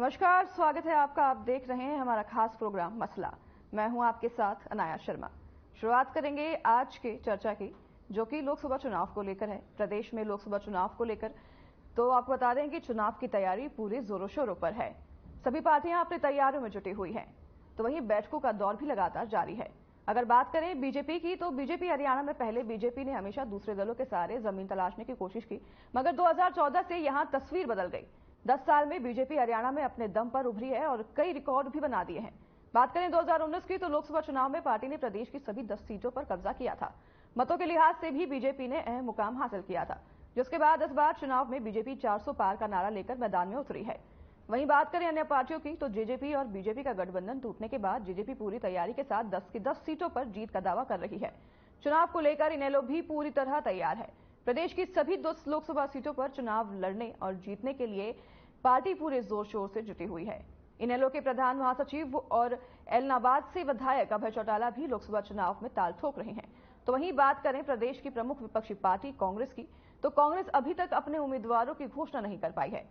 नमस्कार, स्वागत है आपका। आप देख रहे हैं हमारा खास प्रोग्राम मसला। मैं हूं आपके साथ अनाया शर्मा। शुरुआत करेंगे आज के चर्चा की, जो कि लोकसभा चुनाव को लेकर है। प्रदेश में लोकसभा चुनाव को लेकर तो आपको बता दें कि चुनाव की तैयारी पूरे जोरों शोरों पर है। सभी पार्टियां अपनी तैयारियों में जुटी हुई हैं, तो वहीं बैठकों का दौर भी लगातार जारी है। अगर बात करें बीजेपी की, तो बीजेपी हरियाणा में पहले बीजेपी ने हमेशा दूसरे दलों के सहारे जमीन तलाशने की कोशिश की, मगर 2014 से यहां तस्वीर बदल गई। 10 साल में बीजेपी हरियाणा में अपने दम पर उभरी है और कई रिकॉर्ड भी बना दिए हैं। बात करें 2019 की, तो लोकसभा चुनाव में पार्टी ने प्रदेश की सभी 10 सीटों पर कब्जा किया था। मतों के लिहाज से भी बीजेपी ने अहम मुकाम हासिल किया था, जिसके बाद इस बार चुनाव में बीजेपी 400 पार का नारा लेकर मैदान में उतरी है। वहीं बात करें अन्य पार्टियों की, तो जेजेपी और बीजेपी का गठबंधन टूटने के बाद जेजेपी पूरी तैयारी के साथ 10 की 10 सीटों पर जीत का दावा कर रही है। चुनाव को लेकर इनेलो भी पूरी तरह तैयार है। प्रदेश की सभी 10 लोकसभा सीटों पर चुनाव लड़ने और जीतने के लिए पार्टी पूरे जोर शोर से जुटी हुई है। इनेलो के प्रधान महासचिव और एलनाबाद से विधायक अभय चौटाला भी लोकसभा चुनाव में ताल ठोक रहे हैं। तो वहीं बात करें प्रदेश की प्रमुख विपक्षी पार्टी कांग्रेस की, तो कांग्रेस अभी तक अपने उम्मीदवारों की घोषणा नहीं कर पाई है।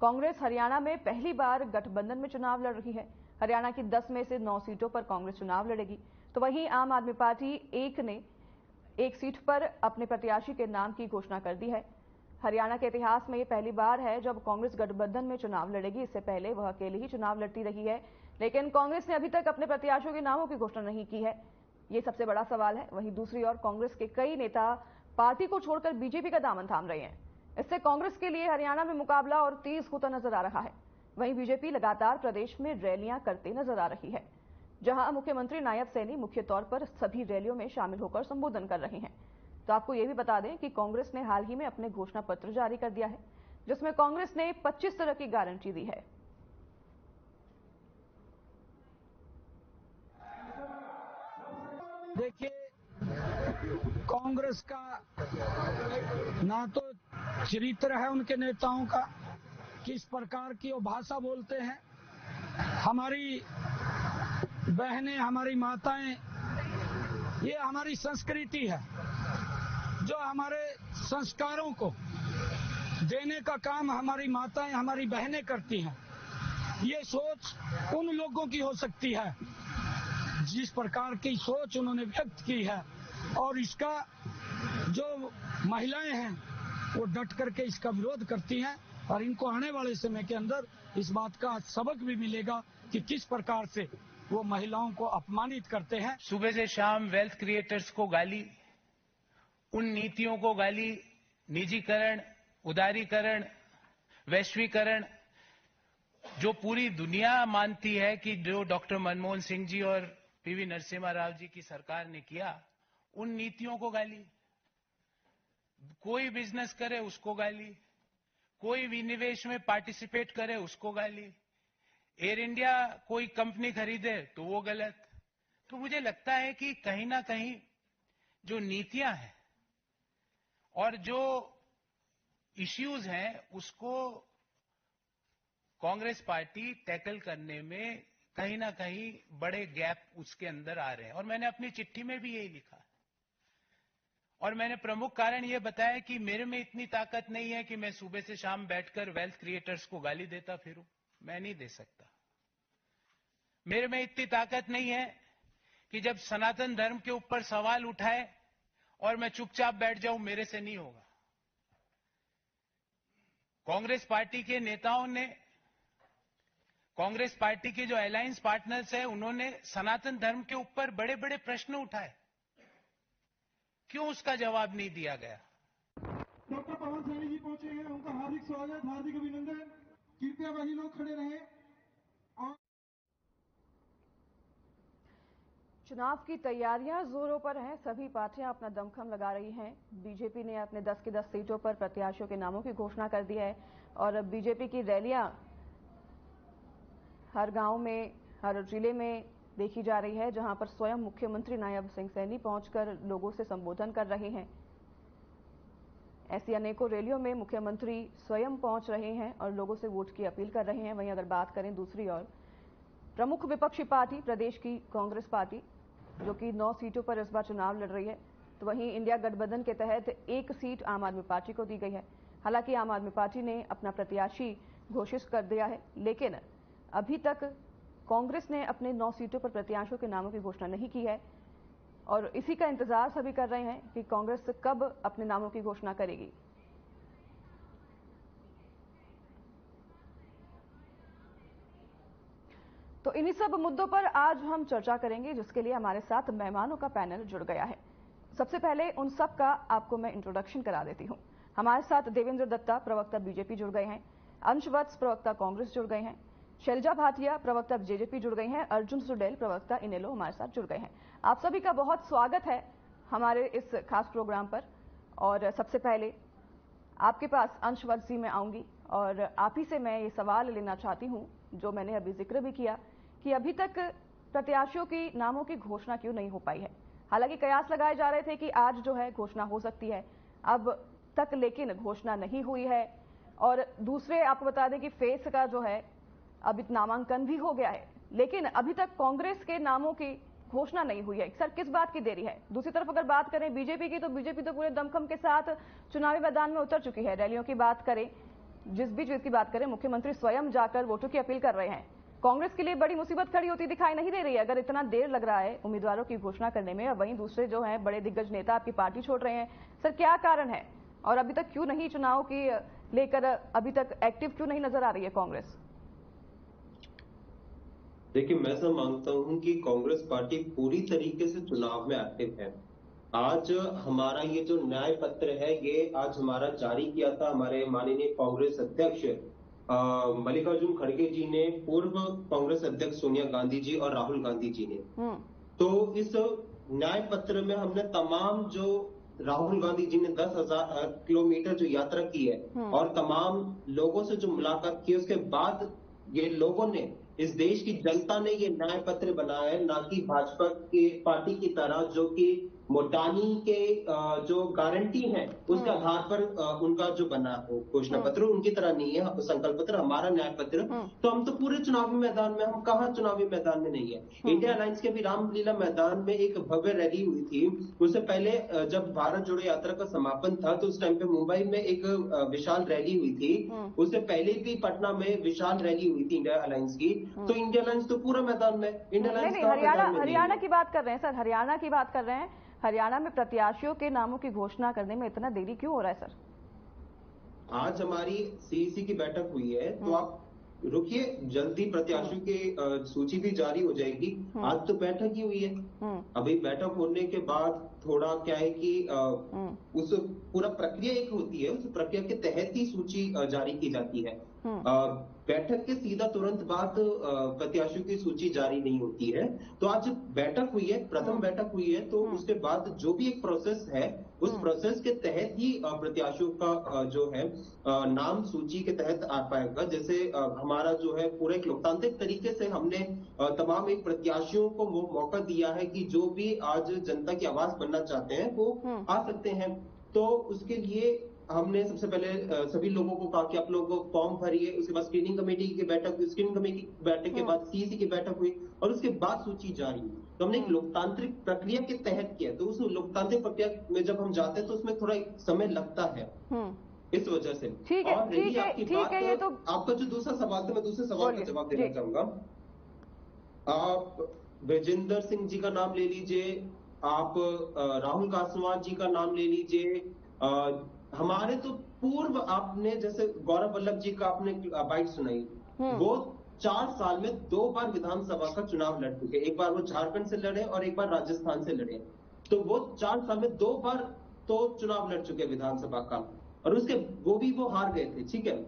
कांग्रेस हरियाणा में पहली बार गठबंधन में चुनाव लड़ रही है। हरियाणा की 10 में से 9 सीटों पर कांग्रेस चुनाव लड़ेगी। तो वहीं आम आदमी पार्टी एक सीट पर अपने प्रत्याशी के नाम की घोषणा कर दी है। हरियाणा के इतिहास में ये पहली बार है जब कांग्रेस गठबंधन में चुनाव लड़ेगी। इससे पहले वह अकेले ही चुनाव लड़ती रही है, लेकिन कांग्रेस ने अभी तक अपने प्रत्याशियों के नामों की घोषणा नहीं की है। ये सबसे बड़ा सवाल है। वहीं दूसरी ओर कांग्रेस के कई नेता पार्टी को छोड़कर बीजेपी का दामन थाम रहे हैं। इससे कांग्रेस के लिए हरियाणा में मुकाबला और तेज होता नजर आ रहा है। वहीं बीजेपी लगातार प्रदेश में रैलियां करते नजर आ रही है, जहां मुख्यमंत्री नायब सैनी मुख्य तौर पर सभी रैलियों में शामिल होकर संबोधन कर रहे हैं। तो आपको यह भी बता दें कि कांग्रेस ने हाल ही में अपने घोषणा पत्र जारी कर दिया है, जिसमें कांग्रेस ने 25 तरह की गारंटी दी है। देखिए, कांग्रेस का ना तो चरित्र है उनके नेताओं का, किस प्रकार की वो भाषा बोलते हैं। हमारी बहनें, हमारी माताएं, ये हमारी संस्कृति है, जो हमारे संस्कारों को देने का काम हमारी माताएं, हमारी बहनें करती हैं। ये सोच उन लोगों की हो सकती है जिस प्रकार की सोच उन्होंने व्यक्त की है, और इसका जो महिलाएं हैं वो डट करके इसका विरोध करती हैं, और इनको आने वाले समय के अंदर इस बात का सबक भी मिलेगा कि किस प्रकार से वो महिलाओं को अपमानित करते हैं। सुबह से शाम वेल्थ क्रिएटर्स को गाली, उन नीतियों को गाली, निजीकरण, उदारीकरण, वैश्वीकरण, जो पूरी दुनिया मानती है कि जो डॉक्टर मनमोहन सिंह जी और पीवी नरसिम्हा राव जी की सरकार ने किया, उन नीतियों को गाली। कोई बिजनेस करे उसको गाली, कोई विनिवेश में पार्टिसिपेट करे उसको गाली, एयर इंडिया कोई कंपनी खरीदे तो वो गलत। तो मुझे लगता है कि कहीं ना कहीं जो नीतियां हैं और जो इश्यूज हैं, उसको कांग्रेस पार्टी टैकल करने में कहीं ना कहीं बड़े गैप उसके अंदर आ रहे हैं। और मैंने अपनी चिट्ठी में भी यही लिखा, और मैंने प्रमुख कारण यह बताया कि मेरे में इतनी ताकत नहीं है कि मैं सुबह से शाम बैठकर वेल्थ क्रिएटर्स को गाली देता फिरूं। मैं नहीं दे सकता। मेरे में इतनी ताकत नहीं है कि जब सनातन धर्म के ऊपर सवाल उठाए और मैं चुपचाप बैठ जाऊं, मेरे से नहीं होगा। कांग्रेस पार्टी के नेताओं ने, कांग्रेस पार्टी के जो अलायंस पार्टनर्स हैं, उन्होंने सनातन धर्म के ऊपर बड़े बड़े प्रश्न उठाए। क्यों उसका जवाब नहीं दिया गया? डॉक्टर पवन सैनी जी पहुंचे हैं, उनका हार्दिक स्वागत, हार्दिक अभिनंदन। कृपया वही लोग खड़े रहें। और चुनाव की तैयारियां जोरों पर हैं। सभी पार्टियां अपना दमखम लगा रही हैं। बीजेपी ने अपने 10 की 10 सीटों पर प्रत्याशियों के नामों की घोषणा कर दी है, और बीजेपी की रैलियां हर गांव में, हर जिले में देखी जा रही है, जहां पर स्वयं मुख्यमंत्री नायब सिंह सैनी पहुंचकर लोगों से संबोधन कर रहे हैं। ऐसी अनेकों रैलियों में मुख्यमंत्री स्वयं पहुंच रहे हैं और लोगों से वोट की अपील कर रहे हैं। वहीं अगर बात करें दूसरी ओर प्रमुख विपक्षी पार्टी प्रदेश की कांग्रेस पार्टी, जो कि 9 सीटों पर इस बार चुनाव लड़ रही है, तो वहीं इंडिया गठबंधन के तहत 1 सीट आम आदमी पार्टी को दी गई है। हालांकि आम आदमी पार्टी ने अपना प्रत्याशी घोषित कर दिया है, लेकिन अभी तक कांग्रेस ने अपने 9 सीटों पर प्रत्याशियों के नामों की घोषणा नहीं की है और इसी का इंतजार सभी कर रहे हैं कि कांग्रेस कब अपने नामों की घोषणा करेगी। तो इन्हीं सब मुद्दों पर आज हम चर्चा करेंगे, जिसके लिए हमारे साथ मेहमानों का पैनल जुड़ गया है। सबसे पहले उन सब का आपको मैं इंट्रोडक्शन करा देती हूं। हमारे साथ देवेंद्र दत्ता, प्रवक्ता बीजेपी, जुड़ गए हैं। अंश वत्स, प्रवक्ता कांग्रेस, जुड़ गए हैं। शैलजा भाटिया, प्रवक्ता जेजेपी, जुड़ गई हैं। अर्जुन सुडेल, प्रवक्ता इनेलो, हमारे साथ जुड़ गए हैं। आप सभी का बहुत स्वागत है हमारे इस खास प्रोग्राम पर। और सबसे पहले आपके पास अंश वत्स जी मैं आऊंगी और आप ही से मैं ये सवाल लेना चाहती हूं, जो मैंने अभी जिक्र भी किया कि अभी तक प्रत्याशियों की नामों की घोषणा क्यों नहीं हो पाई है। हालांकि कयास लगाए जा रहे थे कि आज जो है घोषणा हो सकती है, अब तक लेकिन घोषणा नहीं हुई है। और दूसरे आपको बता दें कि फेस का जो है अभी नामांकन भी हो गया है, लेकिन अभी तक कांग्रेस के नामों की घोषणा नहीं हुई है। सर, किस बात की देरी है? दूसरी तरफ अगर बात करें बीजेपी की, तो बीजेपी तो पूरे दमखम के साथ चुनावी मैदान में उतर चुकी है। रैलियों की बात करें, जिस भी चीज की बात करें, मुख्यमंत्री स्वयं जाकर वोटों की अपील कर रहे हैं। कांग्रेस के लिए बड़ी मुसीबत खड़ी होती दिखाई नहीं दे रही है अगर इतना देर लग रहा है उम्मीदवारों की घोषणा करने में। और वहीं दूसरे जो हैं बड़े दिग्गज नेता आपकी पार्टी छोड़ रहे हैं। सर, क्या कारण है और अभी तक क्यों नहीं चुनाव की लेकर अभी तक एक्टिव क्यों नहीं नजर आ रही है कांग्रेस? देखिए, मैं ऐसा मानता हूं कि कांग्रेस पार्टी पूरी तरीके से चुनाव में एक्टिव है। आज हमारा ये जो न्याय पत्र है, ये आज हमारा जारी किया था हमारे माननीय कांग्रेस अध्यक्ष मल्लिकार्जुन खड़गे जी ने, पूर्व कांग्रेस अध्यक्ष सोनिया गांधी जी और राहुल गांधी जी ने। तो इस न्याय पत्र में हमने तमाम जो राहुल गांधी जी ने 10,000 किलोमीटर जो यात्रा की है और तमाम लोगों से जो मुलाकात की, उसके बाद ये लोगों ने, इस देश की जनता ने ये न्याय पत्र बनाया है, ना कि भाजपा की पार्टी की तरह जो कि मोटानी के जो गारंटी है उसके आधार पर उनका जो बना हो घोषणा पत्र, उनकी तरह नहीं है संकल्प पत्र, हमारा न्याय पत्र। तो हम तो पूरे चुनावी मैदान में, हम कहाँ चुनावी मैदान में नहीं है। इंडिया अलायंस के भी रामलीला मैदान में एक भव्य रैली हुई थी। उससे पहले जब भारत जोड़ो यात्रा का समापन था तो उस टाइम पे मुंबई में एक विशाल रैली हुई थी। उससे पहले भी पटना में विशाल रैली हुई थी इंडिया अलायंस की। तो इंडिया अलायंस तो पूरा मैदान में, इंडिया अलायंस हरियाणा की बात कर रहे हैं सर, हरियाणा की बात कर रहे हैं। हरियाणा में प्रत्याशियों के नामों की घोषणा करने में इतना देरी क्यों हो रहा है सर? आज हमारी सीईसी की बैठक हुई है, तो आप रुकिए, जल्दी प्रत्याशियों की सूची भी जारी हो जाएगी। आज तो बैठक ही हुई है। अभी बैठक होने के बाद थोड़ा क्या है कि उस पूरा प्रक्रिया एक होती है, उस प्रक्रिया के तहत ही सूची जारी की जाती है। बैठक के सीधा तुरंत बाद प्रत्याशियों की सूची जारी नहीं होती है। तो आज बैठक हुई है, प्रथम बैठक हुई है, तो उसके बाद जो भी एक प्रोसेस है, उस प्रोसेस के तहत ही प्रत्याशियों का जो है नाम सूची के तहत आ पाएगा। जैसे हमारा जो है पूरे एक लोकतांत्रिक तरीके से हमने तमाम एक प्रत्याशियों को वो मौका दिया है कि जो भी आज जनता की आवाज बनना चाहते हैं वो आ सकते हैं। तो उसके लिए हमने सबसे पहले सभी लोगों को कहा कि आप लोग फॉर्म भरिए। उसके बाद स्क्रीनिंग कमेटी की बैठक हुई, स्क्रीनिंग कमेटी की बैठक के बाद सीईसी की बैठक हुई और उसके बाद सूची जारी हुई। तो हमने एक लोकतांत्रिक प्रक्रिया के तहत किया। तो उस लोकतांत्रिक प्रक्रिया में जब हम जाते हैं तो उसमें थोड़ा समय लगता है, इस वजह से। ठीक है, और रही आपकी बात, ये तो आपका जो दूसरा सवाल था, मैं दूसरे सवाल का जवाब देना चाहूंगा। आप ब्रजेंद्र सिंह जी का नाम ले लीजिए, आप राहुल कासवान जी का नाम ले लीजिए, हमारे तो पूर्व, आपने जैसे गौरव वल्लभ जी का आपने बाइट सुनाई, वो 4 साल में 2 बार विधानसभा का चुनाव लड़ चुके। एक बार वो झारखंड से लड़े और एक बार राजस्थान से लड़े। तो वो 4 साल में 2 बार तो चुनाव लड़ चुके विधानसभा का, और उसके वो हार गए थे। ठीक है,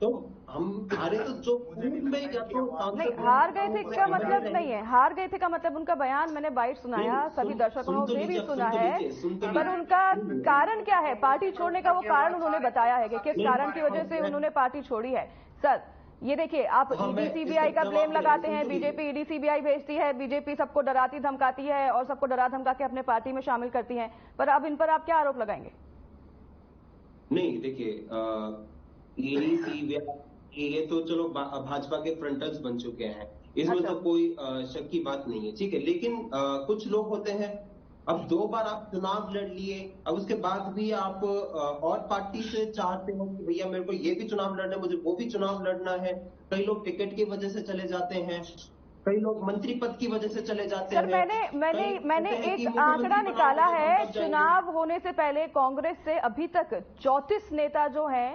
तो हमारे तो जो में या तो नहीं, हार गए थे का मतलब नहीं है, हार गए थे का मतलब उनका बयान मैंने बाइट सुनाया, सभी दर्शकों से भी सुना है, पर उनका कारण क्या है पार्टी छोड़ने का? वो कारण उन्होंने बताया है कि किस कारण की वजह से उन्होंने पार्टी छोड़ी है। सर, ये देखिए, आप ईडी सीबीआई का ब्लेम लगाते हैं, बीजेपी ईडी सीबीआई भेजती है, बीजेपी सबको डराती धमकाती है और सबको डरा धमका के अपने पार्टी में शामिल करती है, पर अब इन पर आप क्या आरोप लगाएंगे? नहीं, देखिए, ईडी सीबीआई ये तो चलो भाजपा के फ्रंटल्स बन चुके हैं, इसमें तो कोई शक की बात नहीं है। ठीक है, लेकिन कुछ लोग होते हैं अब 2 बार आप चुनाव लड़ लिए, अब उसके बाद भी आप और पार्टी से चाहते हो कि भैया मेरे को ये भी चुनाव लड़ना है, मुझे वो भी चुनाव लड़ना है। कई लोग टिकट की वजह से चले जाते हैं, कई लोग मंत्री पद की वजह से चले जाते सर, हैं। मैंने एक आंकड़ा निकाला है, चुनाव होने से पहले कांग्रेस से अभी तक 34 नेता जो हैं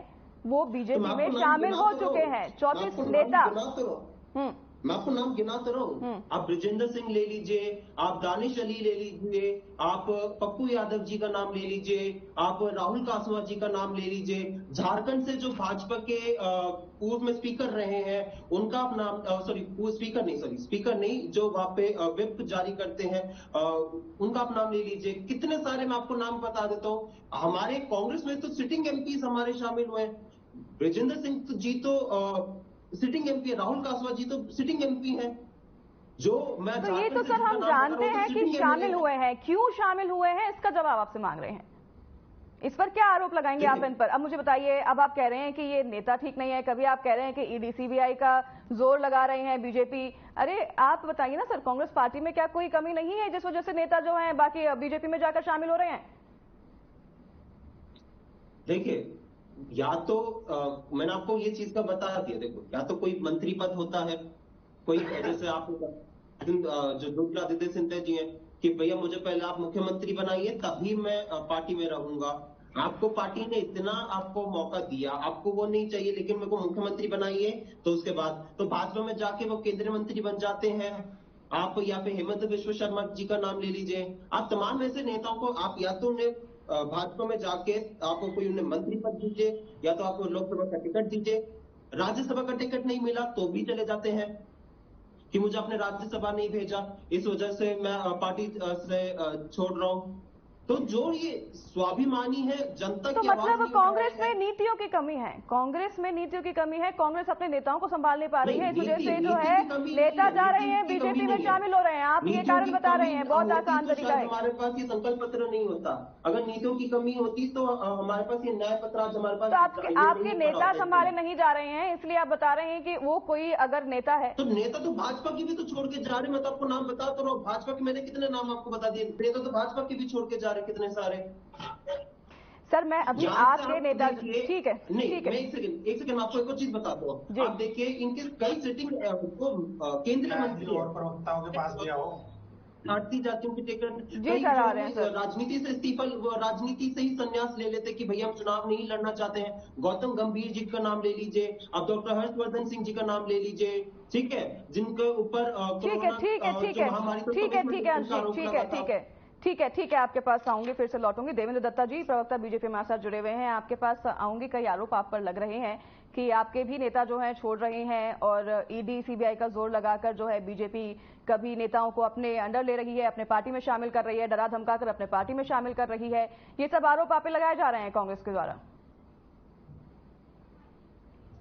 वो बीजेपी में शामिल हो चुके हैं। 34 नेता। मैं आपको नाम गिनाता रहा हूं। आप ब्रिजेंद्र सिंह ले लीजिए, आप दानिश अली ले लीजिए, आप पप्पू यादव जी का नाम ले लीजिए, आप राहुल कासवा जी का नाम ले लीजिए। झारखंड से जो भाजपा के पूर्व में स्पीकर रहे हैं उनका आप नाम, स्पीकर नहीं, जो वहां पे व्हिप जारी करते हैं उनका आप नाम ले लीजिए। कितने सारे मैं आपको नाम बता देता हूं। हमारे कांग्रेस में तो सिटिंग एमपी हमारे शामिल हुए। ब्रिजेंद्र सिंह जी तो सिटिंग एमपी है, राहुल कासवा जी तो सिटिंग एमपी हैं। जो मैं तो ये तो सर हम जानते हैं कि शामिल हुए हैं, क्यों शामिल हुए हैं इसका जवाब आपसे मांग रहे हैं। इस पर क्या आरोप लगाएंगे आप इन पर? अब मुझे बताइए, अब आप कह रहे हैं कि ये नेता ठीक नहीं है, कभी आप कह रहे हैं कि ईडी सीबीआई का जोर लगा रहे हैं बीजेपी। अरे आप बताइए ना सर, कांग्रेस पार्टी में क्या कोई कमी नहीं है जिस वजह से नेता जो है बाकी बीजेपी में जाकर शामिल हो रहे हैं? देखिए, या तो मैंने आपको ये चीज का बता दिया। देखो, या तो कोई मंत्री पद होता है, कोई जैसे आप जो ज्योतिरादित्य सिंधिया जी हैं कि भैया मुझे पहले आप मुख्यमंत्री बनाइए तभी मैं पार्टी में रहूंगा। आपको पार्टी ने इतना आपको मौका दिया, आपको वो नहीं चाहिए लेकिन मेरे को मुख्यमंत्री बनाइए, तो उसके बाद तो भाजपा में जाके वो केंद्रीय मंत्री बन जाते हैं। आप यहाँ पे हेमंत विश्व शर्मा जी का नाम ले लीजिए। आप तमाम ऐसे नेताओं को आप या तो उन्हें भाजपा में जाके आपको कोई उन्हें मंत्री पद दीजिए, या तो आपको लोकसभा का टिकट दीजिए। राज्यसभा का टिकट नहीं मिला तो भी चले जाते हैं कि मुझे अपने राज्यसभा नहीं भेजा, इस वजह से मैं पार्टी से छोड़ रहा हूं। तो जो ये स्वाभिमानी है, जनता तो की मतलब कांग्रेस में नीतियों की कमी है, कांग्रेस में नीतियों की कमी है, कांग्रेस अपने नेताओं को संभाल नहीं पा रही है, इस वजह से जो है नेता जा रहे हैं बीजेपी में शामिल हो रहे हैं। आप ये कारण बता रहे हैं, बहुत आसान तरीका है। हमारे पास ये संकल्प पत्र नहीं होता। अगर नीतियों की कमी होती तो हमारे पास ये न्याय पत्र आज हमारे पास। तो आपके नेता संभाले नहीं जा रहे हैं, इसलिए आप बता रहे हैं कि वो कोई अगर नेता है तो नेता तो भाजपा की भी तो छोड़ के जा रहे। मैं तो आपको नाम बता तो रहा हूँ, भाजपा के मैंने कितने नाम आपको बता दिए। नेता तो भाजपा की भी छोड़ के जा रहे कितने सारे। सर मैं अभी आपके नेता, ठीक है नहीं, ठीक है, एक सेकंड आपको एक और चीज बता दो। आप देखिए इनके कई सिटिंग केंद्रीय मंत्री और प्रवक्ताओं के पास दिया हो भारतीय जातियों की टिकट। राजनीति से इस्तीफा, राजनीति से ही संन्यास ले लेते कि भैया हम चुनाव नहीं लड़ना चाहते हैं। गौतम गंभीर जी का नाम ले लीजिए, अब डॉक्टर हर्षवर्धन सिंह जी का नाम ले लीजिए, ठीक है, जिनके ऊपर ठीक है, आपके पास आऊंगी, फिर से लौटूंगी। देवेंद्र दत्ता जी, प्रवक्ता बीजेपी हमारे साथ जुड़े हुए हैं, आपके पास आऊंगी। कई आरोप आप पर लग रहे हैं कि आपके भी नेता जो हैं छोड़ रहे हैं और ईडी सीबीआई का जोर लगाकर जो है बीजेपी कभी नेताओं को अपने अंडर ले रही है, अपने पार्टी में शामिल कर रही है, डरा धमकाकर अपने पार्टी में शामिल कर रही है। ये सब आरोप आप पे लगाए जा रहे हैं कांग्रेस के द्वारा।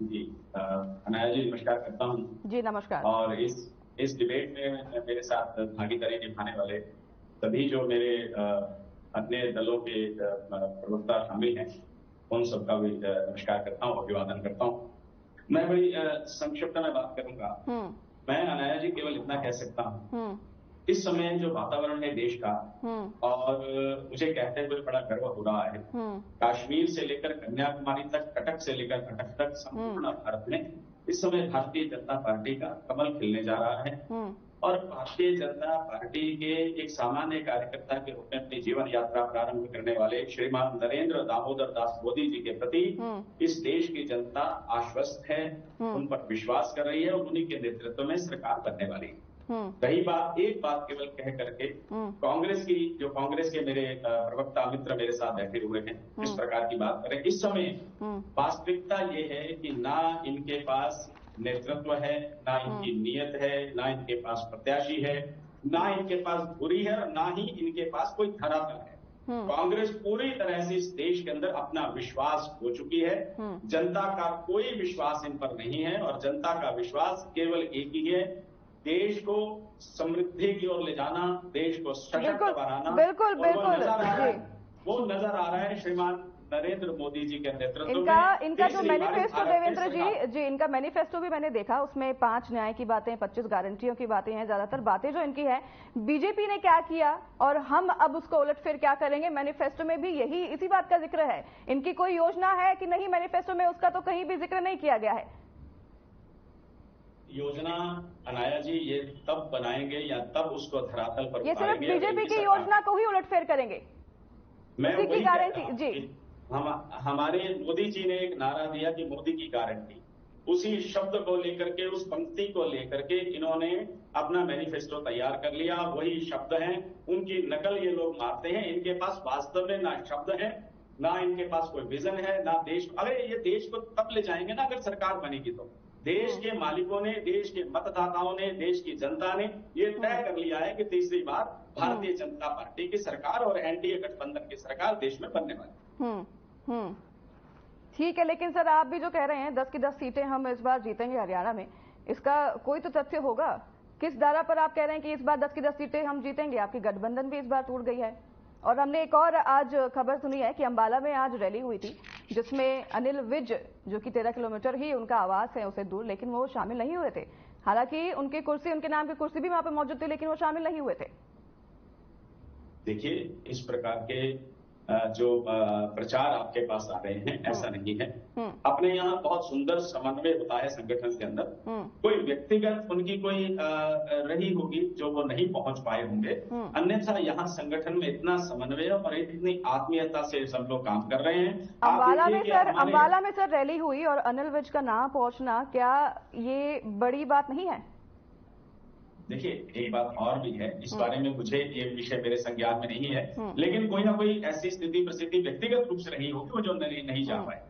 जी अनाया जी, नमस्कार करता हूँ। जी नमस्कार। और इस डिबेट में मेरे साथ भागीदारी निभाने वाले सभी जो मेरे अन्य दलों के प्रवक्ता शामिल हैं, उन सबका भी नमस्कार करता हूँ, अभिवादन करता हूँ। मैं बड़ी संक्षिप्त में बात करूंगा। मैं अनाया जी केवल इतना कह सकता हूँ, इस समय जो वातावरण है देश का, और मुझे कहते हुए बड़ा गर्व हो रहा है, कश्मीर से लेकर कन्याकुमारी तक, कटक से लेकर कटक तक, संपूर्ण भारत में इस समय भारतीय जनता पार्टी का कमल खिलने जा रहा है। और भारतीय जनता पार्टी के एक सामान्य कार्यकर्ता के रूप में अपनी जीवन यात्रा प्रारंभ करने वाले श्रीमान नरेंद्र दामोदर दास मोदी जी के प्रति इस देश की जनता आश्वस्त है, उन पर विश्वास कर रही है और उन्हीं के नेतृत्व में सरकार बनने वाली है। रही बात, एक बात केवल कह करके कांग्रेस की, जो कांग्रेस के मेरे प्रवक्ता मित्र मेरे साथ बैठे हुए हैं, इस प्रकार की बात करें, इस समय वास्तविकता ये है कि ना इनके पास नेतृत्व है, ना इनकी नीयत है, ना इनके पास प्रत्याशी है, ना इनके पास धुरी है, और ना ही इनके पास कोई धरातल है। कांग्रेस पूरी तरह से इस देश के अंदर अपना विश्वास खो चुकी है। जनता का कोई विश्वास इन पर नहीं है, और जनता का विश्वास केवल एक ही है, देश को समृद्धि की ओर ले जाना, देश को सशक्त बनाना। बिल्कुल वो नजर आ रहा है श्रीमान नरेंद्र मोदी जी के नेतृत्व में इनका जो तीसरी बार मैनिफेस्टो भारत देवेंद्र देश जी इनका मैनिफेस्टो भी मैंने देखा, उसमें 5 न्याय की बातें, 25 गारंटियों की बातें हैं। ज्यादातर बातें जो इनकी है, बीजेपी ने क्या किया और हम अब उसको उलटफेर क्या करेंगे, मैनिफेस्टो में भी यही इसी बात का जिक्र है। इनकी कोई योजना है कि नहीं मैनिफेस्टो में, उसका तो कहीं भी जिक्र नहीं किया गया है। योजना अनाया जी ये तब बनाएंगे या तब उसको धरातल पर ये सिर्फ उतारेंगे बीजेपी की योजना को ही उलटफेर करेंगे, मैं उसी की वही कह रहा गारंटी हूं जी। कि हमारे मोदी जी ने एक नारा दिया कि मोदी की गारंटी, उसी शब्द को लेकर के, उस पंक्ति को लेकर के इन्होंने अपना मैनिफेस्टो तैयार कर लिया। वही शब्द हैं, उनकी नकल ये लोग मारते हैं। इनके पास वास्तव में ना शब्द है, ना इनके पास कोई विजन है, ना देश। अरे ये देश को तब ले जाएंगे ना अगर सरकार बनेगी तो। देश के मालिकों ने, देश के मतदाताओं ने, देश की जनता ने ये तय कर लिया है कि तीसरी बार भारतीय जनता पार्टी की सरकार और एनडीए गठबंधन की सरकार देश में बनने वाली। ठीक है, लेकिन सर आप भी जो कह रहे हैं 10 की 10 सीटें हम इस बार जीतेंगे हरियाणा में, इसका कोई तो तथ्य होगा। किस धारा पर आप कह रहे हैं कि इस बार 10 की 10 सीटें हम जीतेंगे? आपकी गठबंधन भी इस बार टूट गई है। और हमने एक और आज खबर सुनी है कि अंबाला में आज रैली हुई थी, जिसमें अनिल विज, जो कि 13 किलोमीटर ही उनका आवास है उससे दूर, लेकिन वो शामिल नहीं हुए थे। हालांकि उनकी कुर्सी, उनके नाम की कुर्सी भी वहां पर मौजूद थी, लेकिन वो शामिल नहीं हुए थे। देखिए, इस प्रकार के जो प्रचार आपके पास आ रहे हैं, ऐसा नहीं है। अपने यहाँ बहुत सुंदर समन्वय होता है संगठन के अंदर। कोई व्यक्तिगत उनकी कोई रही होगी जो वो नहीं पहुंच पाए होंगे, अन्यथा यहाँ संगठन में इतना समन्वय और इतनी आत्मीयता से सब लोग काम कर रहे हैं। अंबाला में सर रैली हुई और अनिल विज का नाम पहुंचना, क्या ये बड़ी बात नहीं है? देखिए, एक बात और भी है, इस बारे में मुझे ये विषय मेरे संज्ञान में नहीं है, लेकिन कोई ना कोई ऐसी स्थिति परिस्थिति व्यक्तिगत रूप से रही होगी वो जो नहीं जा पाए।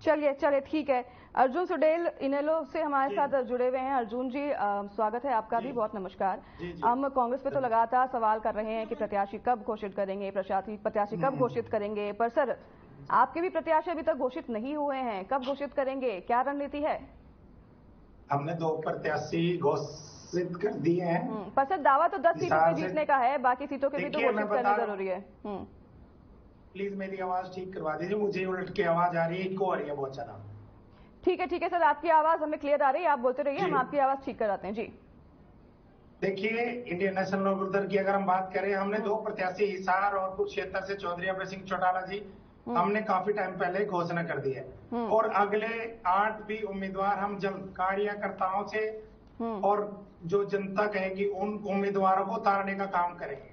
चलिए ठीक है। अर्जुन सुडेल इनेलो से हमारे साथ जुड़े हुए हैं। अर्जुन जी, स्वागत है आपका भी, बहुत नमस्कार। हम कांग्रेस पे तो लगातार सवाल कर रहे हैं कि प्रत्याशी कब घोषित करेंगे, प्रत्याशी कब घोषित करेंगे, पर सर आपके भी प्रत्याशी अभी तक घोषित नहीं हुए हैं, कब घोषित करेंगे, क्या रणनीति है? हमने 2 प्रत्याशी घोषित कर दिए हैं। पर सर दावा तो 10 सीटों पे जीतने का है, बाकी सीटों के भी तो घोषित करना जरूरी है। प्लीज मेरी आवाज ठीक करवा दीजिए, मुझे उलट के आवाज आ रही है, इको आ रही है बहुत ज्यादा। ठीक है सर, आपकी आवाज हमें क्लियर आ रही है, आप बोलते रहिए, हम आपकी आवाज ठीक कराते हैं जी। देखिए, इंडियन नेशनल लोकदल दल की अगर हम बात करें, हमने 2 प्रत्याशी हिसार और कुरुक्षेत्र से चौधरी अभय सिंह चौटाला जी हमने काफी टाइम पहले घोषणा कर दी है, और अगले 8 भी उम्मीदवार हम जल्द कार्यकर्ताओं से और जो जनता कहेगी उन उम्मीदवारों को उतारने का काम करेंगे।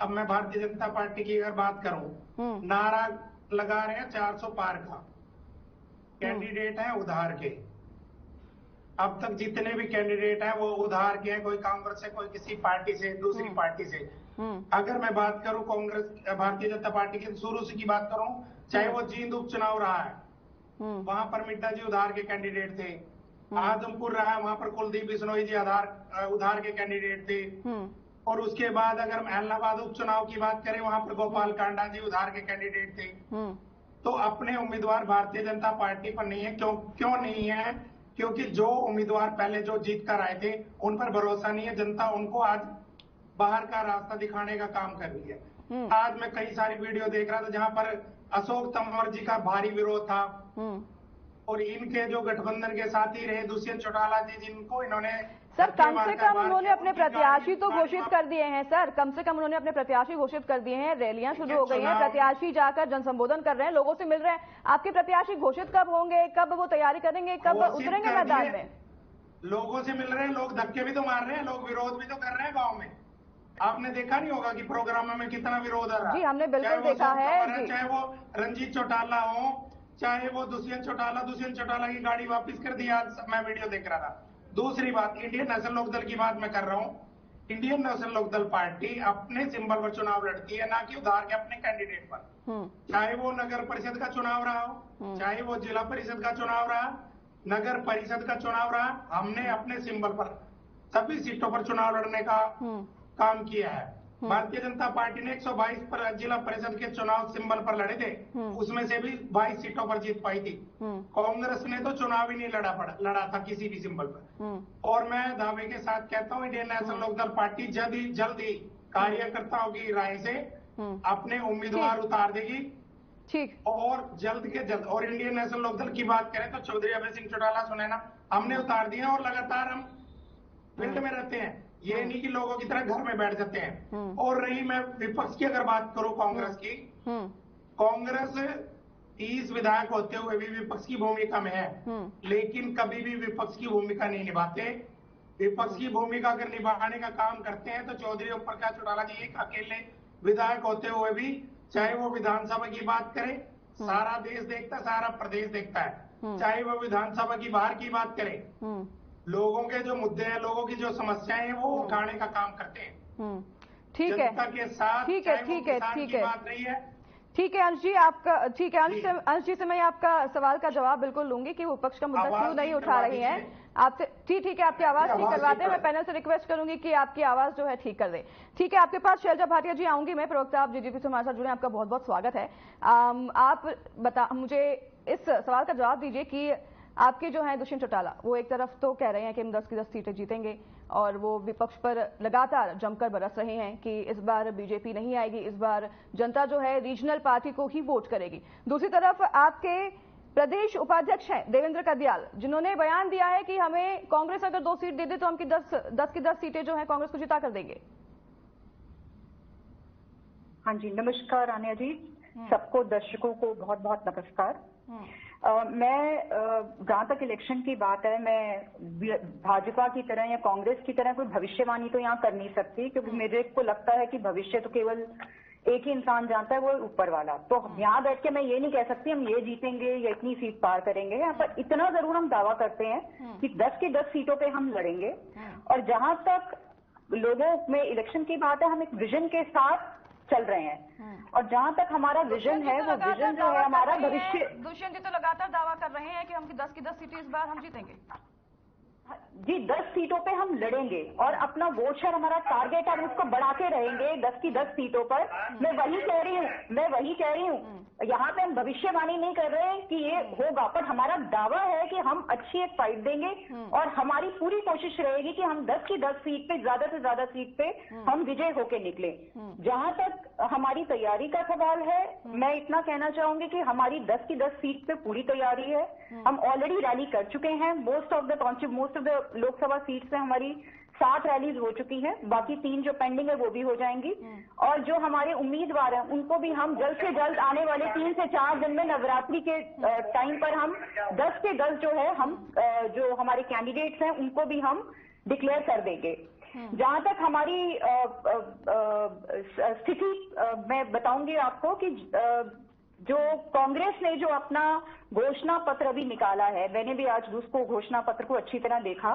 अब मैं भारतीय जनता पार्टी की अगर बात करूं, नारा लगा रहे हैं 400 पार का, कैंडिडेट है उधार के। अब तक जितने भी कैंडिडेट हैं वो उधार के हैं, कोई कांग्रेस से, कोई किसी पार्टी से, दूसरी पार्टी से। अगर मैं बात करूं कांग्रेस, भारतीय जनता पार्टी की शुरू से की बात करूं, चाहे वो जींद उपचुनाव रहा है, वहां पर मिड्डा जी उधार के कैंडिडेट थे। आदमपुर रहा है, वहां पर कुलदीप बिश्नोई जी उधार के कैंडिडेट थे। और उसके बाद अगर इलाहाबाद उपचुनाव की बात करें, वहां पर गोपाल कांडा जी उधार के कैंडिडेट थे। तो अपने उम्मीदवार भारतीय जनता पार्टी पर नहीं है। क्यों नहीं है? क्योंकि जो उम्मीदवार पहले जो जीत कर आए थे उन पर भरोसा नहीं है। जनता उनको आज बाहर का रास्ता दिखाने का काम कर रही है। आज मैं कई सारी वीडियो देख रहा था जहां पर अशोक तंवर जी का भारी विरोध था, और इनके जो गठबंधन के साथी रहे दुष्यंत चौटाला जी, जिनको इन्होंने सर कम से कम उन्होंने अपने प्रत्याशी तो घोषित कर दिए हैं। सर कम से कम उन्होंने अपने प्रत्याशी घोषित कर दिए हैं, रैलियां शुरू हो गई हैं, प्रत्याशी जाकर जनसंबोधन कर रहे हैं, लोगों से मिल रहे हैं। आपके प्रत्याशी घोषित कब होंगे, कब वो तैयारी करेंगे, कब उतरेंगे मैदान में? लोगों से मिल रहे हैं, लोग धक्के भी तो मार रहे हैं, लोग विरोध भी तो कर रहे हैं गाँव में। आपने देखा नहीं होगा कि प्रोग्रामों में कितना विरोध आ रहा है? जी हमने बिल्कुल देखा है। चाहे वो रंजीत चौटाला हो, चाहे वो दुष्यंत चौटाला की गाड़ी वापस कर दी, आज मैं वीडियो देख रहा था। दूसरी बात, इंडियन नेशनल लोकदल की बात मैं कर रहा हूँ। इंडियन नेशनल लोकदल पार्टी अपने सिंबल पर चुनाव लड़ती है, ना कि उधार के अपने कैंडिडेट पर। चाहे वो नगर परिषद का चुनाव रहा हो, चाहे वो जिला परिषद का चुनाव रहा, नगर परिषद का चुनाव रहा, हमने अपने सिंबल पर सभी सीटों पर चुनाव लड़ने का काम किया है। भारतीय जनता पार्टी ने 122 पर जिला परिषद के चुनाव सिंबल पर लड़े थे, उसमें से भी 22 सीटों पर जीत पाई थी। कांग्रेस ने तो चुनाव ही नहीं लड़ा था किसी भी सिंबल पर। और मैं दावे के साथ कहता हूं, इंडियन नेशनल लोकदल पार्टी जल्द ही कार्यकर्ताओं की राय से अपने उम्मीदवार उतार देगी। ठीक। और जल्द के जल्द, और इंडियन नेशनल लोकदल की बात करें तो चौधरी अभय सिंह चौटाला सुनैना हमने उतार दिया और लगातार हम फील्ड में रहते हैं, ये नहीं कि लोगों की तरह घर में बैठ जाते हैं। और रही मैं विपक्ष की अगर बात करूं कांग्रेस की, कांग्रेस 30 विधायक होते हुए भी विपक्ष की भूमिका में है, लेकिन कभी भी विपक्ष की भूमिका नहीं निभाते। विपक्ष की भूमिका अगर निभाने का काम करते हैं तो चौधरी ओम प्रकाश चौटाला जी एक अकेले विधायक होते हुए भी, चाहे वो विधानसभा की बात करें, सारा देश देखता है, सारा प्रदेश देखता है, चाहे वो विधानसभा की बाहर की बात करें, लोगों के जो मुद्दे हैं, लोगों की जो समस्याएं हैं, वो उठाने का काम करते हैं। ठीक है, जनता के साथ, ठीक है, ठीक है, ठीक है, बात नहीं है। ठीक है अंश जी, आपका ठीक है। अंश जी से मैं आपका सवाल का जवाब बिल्कुल लूंगी कि वो विपक्ष का मुद्दा क्यों नहीं उठा रही हैं आपसे। ठीक है, आपकी आवाज ठीक करवाते हैं। मैं पैनल से रिक्वेस्ट करूंगी कि आपकी आवाज जो है ठीक कर दे। ठीक है, आपके पास शैलजा भाटिया जी आऊंगी मैं, प्रवक्ता आप जीजीपी से हमारे साथ जुड़े, आपका बहुत बहुत स्वागत है। आप मुझे इस सवाल का जवाब दीजिए कि आपके जो है दुष्यंत चौटाला, वो एक तरफ तो कह रहे हैं कि हम 10 की 10 सीटें जीतेंगे और वो विपक्ष पर लगातार जमकर बरस रहे हैं कि इस बार बीजेपी नहीं आएगी, इस बार जनता जो है रीजनल पार्टी को ही वोट करेगी। दूसरी तरफ आपके प्रदेश उपाध्यक्ष हैं देवेंद्र कदियाल, जिन्होंने बयान दिया है कि हमें कांग्रेस अगर 2 सीट दे दे तो हम 10 की 10 सीटें जो है कांग्रेस को जिता कर देंगे। हाँ जी, नमस्कार आन्या जी, सबको दर्शकों को बहुत बहुत नमस्कार। मैं जहां तक इलेक्शन की बात है, मैं भाजपा की तरह या कांग्रेस की तरह कोई भविष्यवाणी तो यहाँ कर नहीं सकती, क्योंकि मेरे को लगता है कि भविष्य तो केवल एक ही इंसान जानता है, वो ऊपर वाला। तो यहाँ बैठ के मैं ये नहीं कह सकती हम ये जीतेंगे या इतनी सीट पार करेंगे। यहाँ पर इतना जरूर हम दावा करते हैं कि 10 की 10 सीटों पे हम लड़ेंगे। और जहां तक लोगों में इलेक्शन की बात है, हम एक विजन के साथ चल रहे हैं, और जहां तक हमारा विजन है, वो विजन जो है हमारा भविष्य। दुष्यंत जी तो लगातार दावा कर रहे हैं कि हम 10 की 10 सीटें इस बार हम जीतेंगे। जी, 10 सीटों पे हम लड़ेंगे और अपना वोट शेयर, हमारा टारगेट है, हम उसको बढ़ाते रहेंगे 10 की 10 सीटों पर। मैं वही कह रही हूँ, यहाँ पे हम भविष्यवाणी नहीं कर रहे हैं कि ये होगा, पर हमारा दावा है कि हम अच्छी एक फाइट देंगे और हमारी पूरी कोशिश रहेगी कि हम 10 की 10 सीट पे, ज्यादा से ज्यादा सीट पे हम विजय होके निकले। जहां तक हमारी तैयारी का सवाल है, मैं इतना कहना चाहूंगी कि हमारी 10 की 10 सीट पे पूरी तैयारी है। हम ऑलरेडी रैली कर चुके हैं, most of the Lok Sabha seat से हमारी 7 रैलीज हो चुकी हैं, बाकी 3 जो पेंडिंग है वो भी हो जाएंगी। और जो हमारे उम्मीदवार हैं उनको भी हम जल्द से जल्द आने वाले 3 से 4 दिन में नवरात्रि के टाइम पर हम 10 के 10 जो है हम जो हमारे कैंडिडेट्स हैं उनको भी हम डिक्लेयर कर देंगे। जहां तक हमारी स्थिति मैं बताऊंगी आपको कि जो कांग्रेस ने जो अपना घोषणा पत्र अभी निकाला है, मैंने भी आज उसको घोषणा पत्र को अच्छी तरह देखा,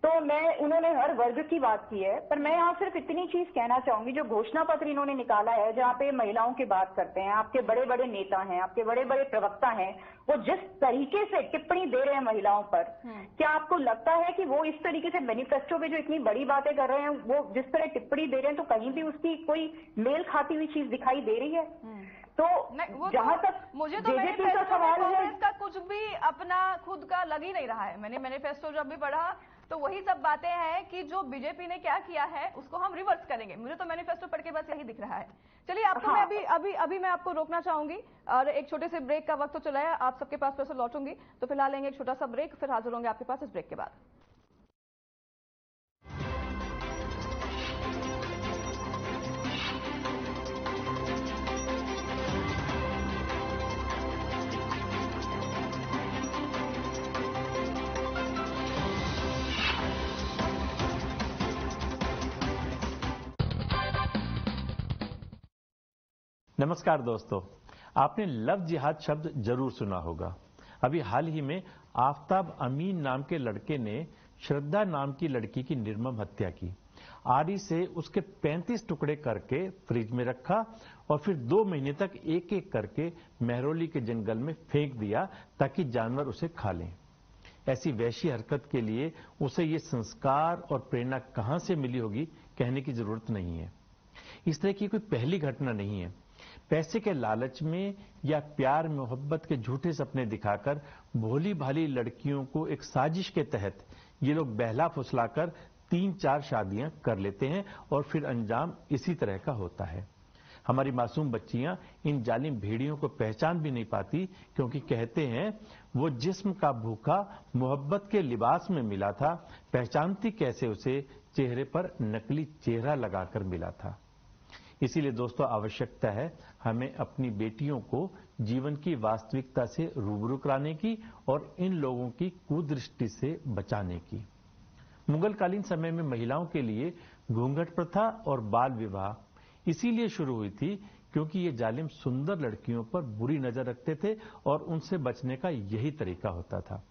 तो उन्होंने हर वर्ग की बात की है, पर मैं यहाँ सिर्फ इतनी चीज कहना चाहूंगी, जो घोषणा पत्र इन्होंने निकाला है जहाँ पे महिलाओं की बात करते हैं, आपके बड़े बड़े नेता हैं, आपके बड़े बड़े प्रवक्ता हैं, वो जिस तरीके से टिप्पणी दे रहे हैं महिलाओं पर, क्या आपको लगता है कि वो इस तरीके से मैनिफेस्टो पे जो इतनी बड़ी बातें कर रहे हैं, वो जिस तरह टिप्पणी दे रहे हैं, तो कहीं भी उसकी कोई मेल खाती हुई चीज दिखाई दे रही है? तो जहां तक मुझे तो जेजेपी का सवाल है, इसका कुछ भी अपना खुद का लग ही नहीं रहा है। मैंने मैनिफेस्टो जब भी पढ़ा तो वही सब बातें हैं कि जो बीजेपी ने क्या किया है उसको हम रिवर्स करेंगे। मुझे तो मैनिफेस्टो पढ़ के बस यही दिख रहा है। चलिए, आपको मैं अभी मैं आपको रोकना चाहूंगी और एक छोटे से ब्रेक का वक्त तो चला है, आप सबके पास फिर से लौटूंगी, तो फिलहाल लेंगे एक छोटा सा ब्रेक, फिर हाजिर होंगे आपके पास इस ब्रेक के बाद। नमस्कार दोस्तों, आपने लव जिहाद शब्द जरूर सुना होगा। अभी हाल ही में आफ्ताब अमीन नाम के लड़के ने श्रद्धा नाम की लड़की की निर्मम हत्या की। आरी से उसके 35 टुकड़े करके फ्रिज में रखा और फिर 2 महीने तक एक एक करके महरौली के जंगल में फेंक दिया ताकि जानवर उसे खा लें। ऐसी वैशी हरकत के लिए उसे ये संस्कार और प्रेरणा कहां से मिली होगी कहने की जरूरत नहीं है। इस तरह की कोई पहली घटना नहीं है। पैसे के लालच में या प्यार मोहब्बत के झूठे सपने दिखाकर भोली भाली लड़कियों को एक साजिश के तहत ये लोग बहला फुसलाकर 3-4 शादियां कर लेते हैं और फिर अंजाम इसी तरह का होता है। हमारी मासूम बच्चियां इन जालिम भेड़ियों को पहचान भी नहीं पाती, क्योंकि कहते हैं वो जिस्म का भूखा मोहब्बत के लिबास में मिला था, पहचानती कैसे उसे चेहरे पर नकली चेहरा लगाकर मिला था। इसीलिए दोस्तों आवश्यकता है हमें अपनी बेटियों को जीवन की वास्तविकता से रूबरू कराने की और इन लोगों की कुदृष्टि से बचाने की। मुगलकालीन समय में महिलाओं के लिए घूंघट प्रथा और बाल विवाह इसीलिए शुरू हुई थी क्योंकि ये जालिम सुंदर लड़कियों पर बुरी नजर रखते थे और उनसे बचने का यही तरीका होता था।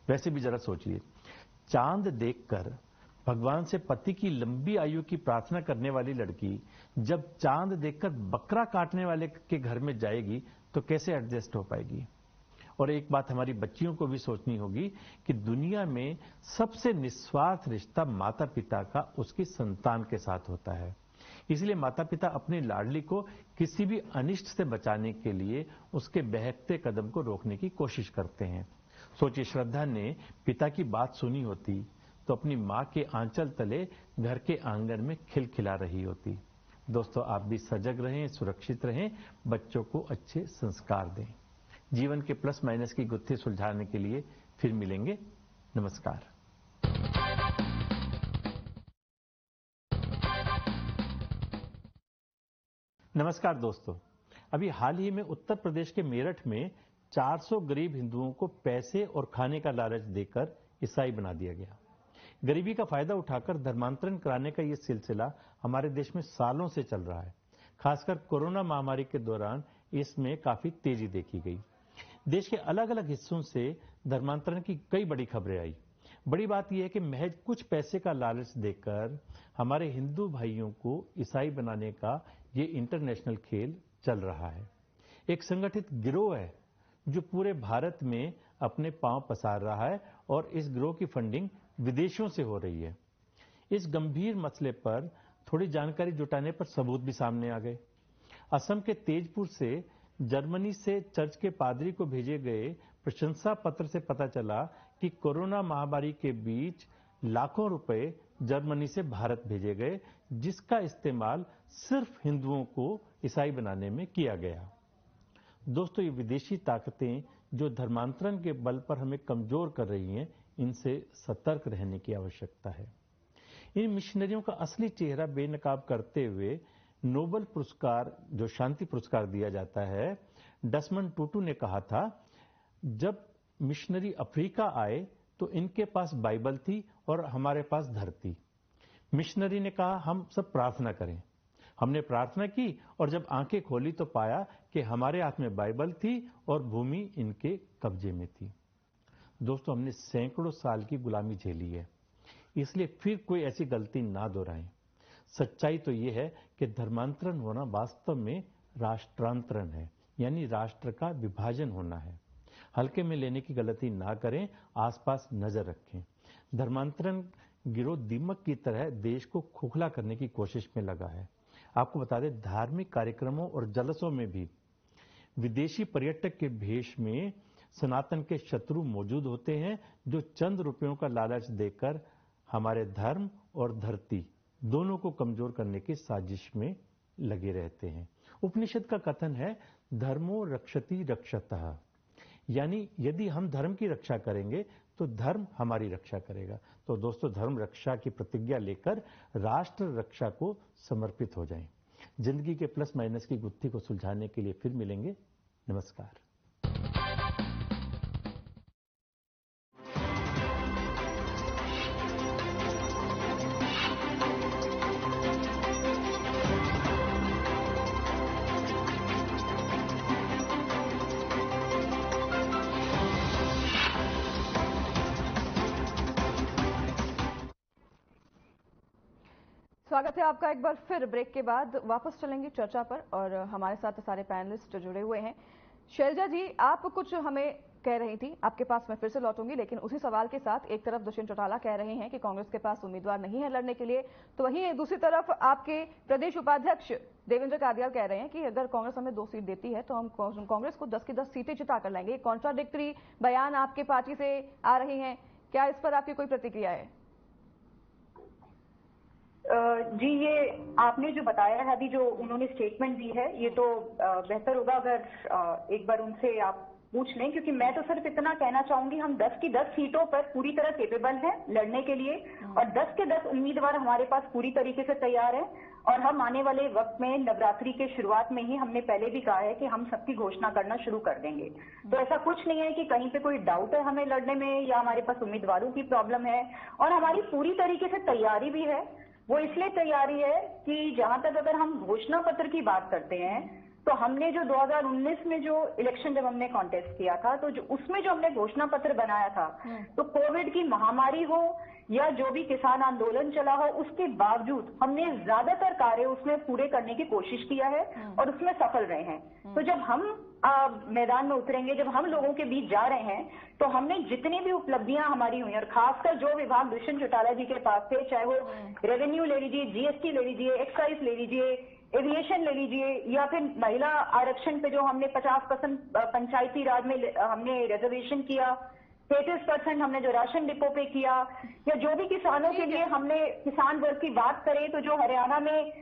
वैसे भी जरा सोचिए, चांद देखकर भगवान से पति की लंबी आयु की प्रार्थना करने वाली लड़की जब चांद देखकर बकरा काटने वाले के घर में जाएगी तो कैसे एडजस्ट हो पाएगी। और एक बात हमारी बच्चियों को भी सोचनी होगी कि दुनिया में सबसे निस्वार्थ रिश्ता माता पिता का उसकी संतान के साथ होता है। इसलिए माता पिता अपनी लाडली को किसी भी अनिष्ट से बचाने के लिए उसके बहकते कदम को रोकने की कोशिश करते हैं। सोचिए, श्रद्धा ने पिता की बात सुनी होती तो अपनी मां के आंचल तले घर के आंगन में खिलखिला रही होती। दोस्तों, आप भी सजग रहें, सुरक्षित रहें, बच्चों को अच्छे संस्कार दें। जीवन के प्लस माइनस की गुत्थी सुलझाने के लिए फिर मिलेंगे। नमस्कार। नमस्कार दोस्तों, अभी हाल ही में उत्तर प्रदेश के मेरठ में 400 गरीब हिंदुओं को पैसे और खाने का लालच देकर ईसाई बना दिया गया। गरीबी का फायदा उठाकर धर्मांतरण कराने का यह सिलसिला हमारे देश में सालों से चल रहा है। खासकर कोरोना महामारी के दौरान इसमें काफी तेजी देखी गई। देश के अलग अलग हिस्सों से धर्मांतरण की कई बड़ी खबरें आई। बड़ी बात यह है कि महज कुछ पैसे का लालच देकर हमारे हिंदू भाइयों को ईसाई बनाने का ये इंटरनेशनल खेल चल रहा है। एक संगठित गिरोह है जो पूरे भारत में अपने पांव पसार रहा है और इस गिरोह की फंडिंग विदेशों से हो रही है। इस गंभीर मसले पर थोड़ी जानकारी जुटाने पर सबूत भी सामने आ गए। असम के तेजपुर से जर्मनी से चर्च के पादरी को भेजे गए प्रशंसा पत्र से पता चला कि कोरोना महामारी के बीच लाखों रुपए जर्मनी से भारत भेजे गए, जिसका इस्तेमाल सिर्फ हिंदुओं को ईसाई बनाने में किया गया। दोस्तों, ये विदेशी ताकतें जो धर्मांतरण के बल पर हमें कमजोर कर रही हैं, इनसे सतर्क रहने की आवश्यकता है। इन मिशनरियों का असली चेहरा बेनकाब करते हुए नोबेल पुरस्कार, जो शांति पुरस्कार दिया जाता है, डसमंड टूटू ने कहा था, जब मिशनरी अफ्रीका आए तो इनके पास बाइबल थी और हमारे पास धरती। मिशनरी ने कहा, हम सब प्रार्थना करें। हमने प्रार्थना की और जब आंखें खोली तो पाया कि हमारे हाथ में बाइबल थी और भूमि इनके कब्जे में थी। दोस्तों, हमने सैकड़ों साल की गुलामी झेली है, इसलिए फिर कोई ऐसी गलती ना दोहराएं। सच्चाई तो यह है कि धर्मांतरण होना वास्तव में राष्ट्रांतरण है, यानी राष्ट्र का विभाजन होना है। हल्के में लेने की गलती ना करें, आसपास नजर रखें। धर्मांतरण गिरोह दीमक की तरह देश को खोखला करने की कोशिश में लगा है। आपको बता दें, धार्मिक कार्यक्रमों और जलसों में भी विदेशी पर्यटक के भेष में सनातन के शत्रु मौजूद होते हैं, जो चंद रुपयों का लालच देकर हमारे धर्म और धरती दोनों को कमजोर करने की साजिश में लगे रहते हैं। उपनिषद का कथन है, धर्मो रक्षति रक्षतः, यानी यदि हम धर्म की रक्षा करेंगे तो धर्म हमारी रक्षा करेगा। तो दोस्तों, धर्म रक्षा की प्रतिज्ञा लेकर राष्ट्र रक्षा को समर्पित हो जाएं। जिंदगी के प्लस माइनस की गुत्थी को सुलझाने के लिए फिर मिलेंगे। नमस्कार। स्वागत है आपका एक बार फिर। ब्रेक के बाद वापस चलेंगे चर्चा पर और हमारे साथ सारे पैनलिस्ट जुड़े हुए हैं। शैलजा जी, आप कुछ हमें कह रही थी, आपके पास मैं फिर से लौटूंगी, लेकिन उसी सवाल के साथ एक तरफ दुष्यंत चौटाला कह रहे हैं कि कांग्रेस के पास उम्मीदवार नहीं है लड़ने के लिए, तो वहीं दूसरी तरफ आपके प्रदेश उपाध्यक्ष देवेंद्र कादियाल कह रहे हैं कि अगर कांग्रेस हमें 2 सीट देती है तो हम कांग्रेस को 10 की 10 सीटें जिता कर लाएंगे। कॉन्ट्राडिक्टरी बयान आपके पार्टी से आ रहे हैं, क्या इस पर आपकी कोई प्रतिक्रिया है? जी, ये आपने जो बताया है अभी, जो उन्होंने स्टेटमेंट दी है, ये तो बेहतर होगा अगर एक बार उनसे आप पूछ लें, क्योंकि मैं तो सिर्फ इतना कहना चाहूंगी, हम 10 की 10 सीटों पर पूरी तरह केपेबल हैं लड़ने के लिए, और 10 के 10 उम्मीदवार हमारे पास पूरी तरीके से तैयार हैं। और हम आने वाले वक्त में नवरात्रि के शुरुआत में ही, हमने पहले भी कहा है कि हम सबकी घोषणा करना शुरू कर देंगे। तो ऐसा कुछ नहीं है कि कहीं पे कोई डाउट है हमें लड़ने में, या हमारे पास उम्मीदवारों की प्रॉब्लम है, और हमारी पूरी तरीके से तैयारी भी है। वो इसलिए तैयारी है कि जहां तक अगर हम घोषणा पत्र की बात करते हैं, तो हमने जो 2019 में जो इलेक्शन जब हमने कॉन्टेस्ट किया था, तो उसमें जो हमने घोषणा पत्र बनाया था, तो कोविड की महामारी हो या जो भी किसान आंदोलन चला हो, उसके बावजूद हमने ज्यादातर कार्य उसमें पूरे करने की कोशिश किया है और उसमें सफल रहे हैं। तो जब हम मैदान में उतरेंगे, जब हम लोगों के बीच जा रहे हैं, तो हमने जितनी भी उपलब्धियां हमारी हुई, और खासकर जो विभाग दुष्यंत चौटाला जी के पास थे, चाहे वो रेवेन्यू ले लीजिए, जीएसटी ले लीजिए, एक्साइज ले लीजिए, एविएशन ले लीजिए, या फिर महिला आरक्षण पे जो हमने 50% पंचायती राज में हमने रिजर्वेशन किया, 33% हमने जो राशन डिपो पे किया, या जो भी किसानों के लिए हमने किसान वर्ग की बात करें, तो जो हरियाणा में,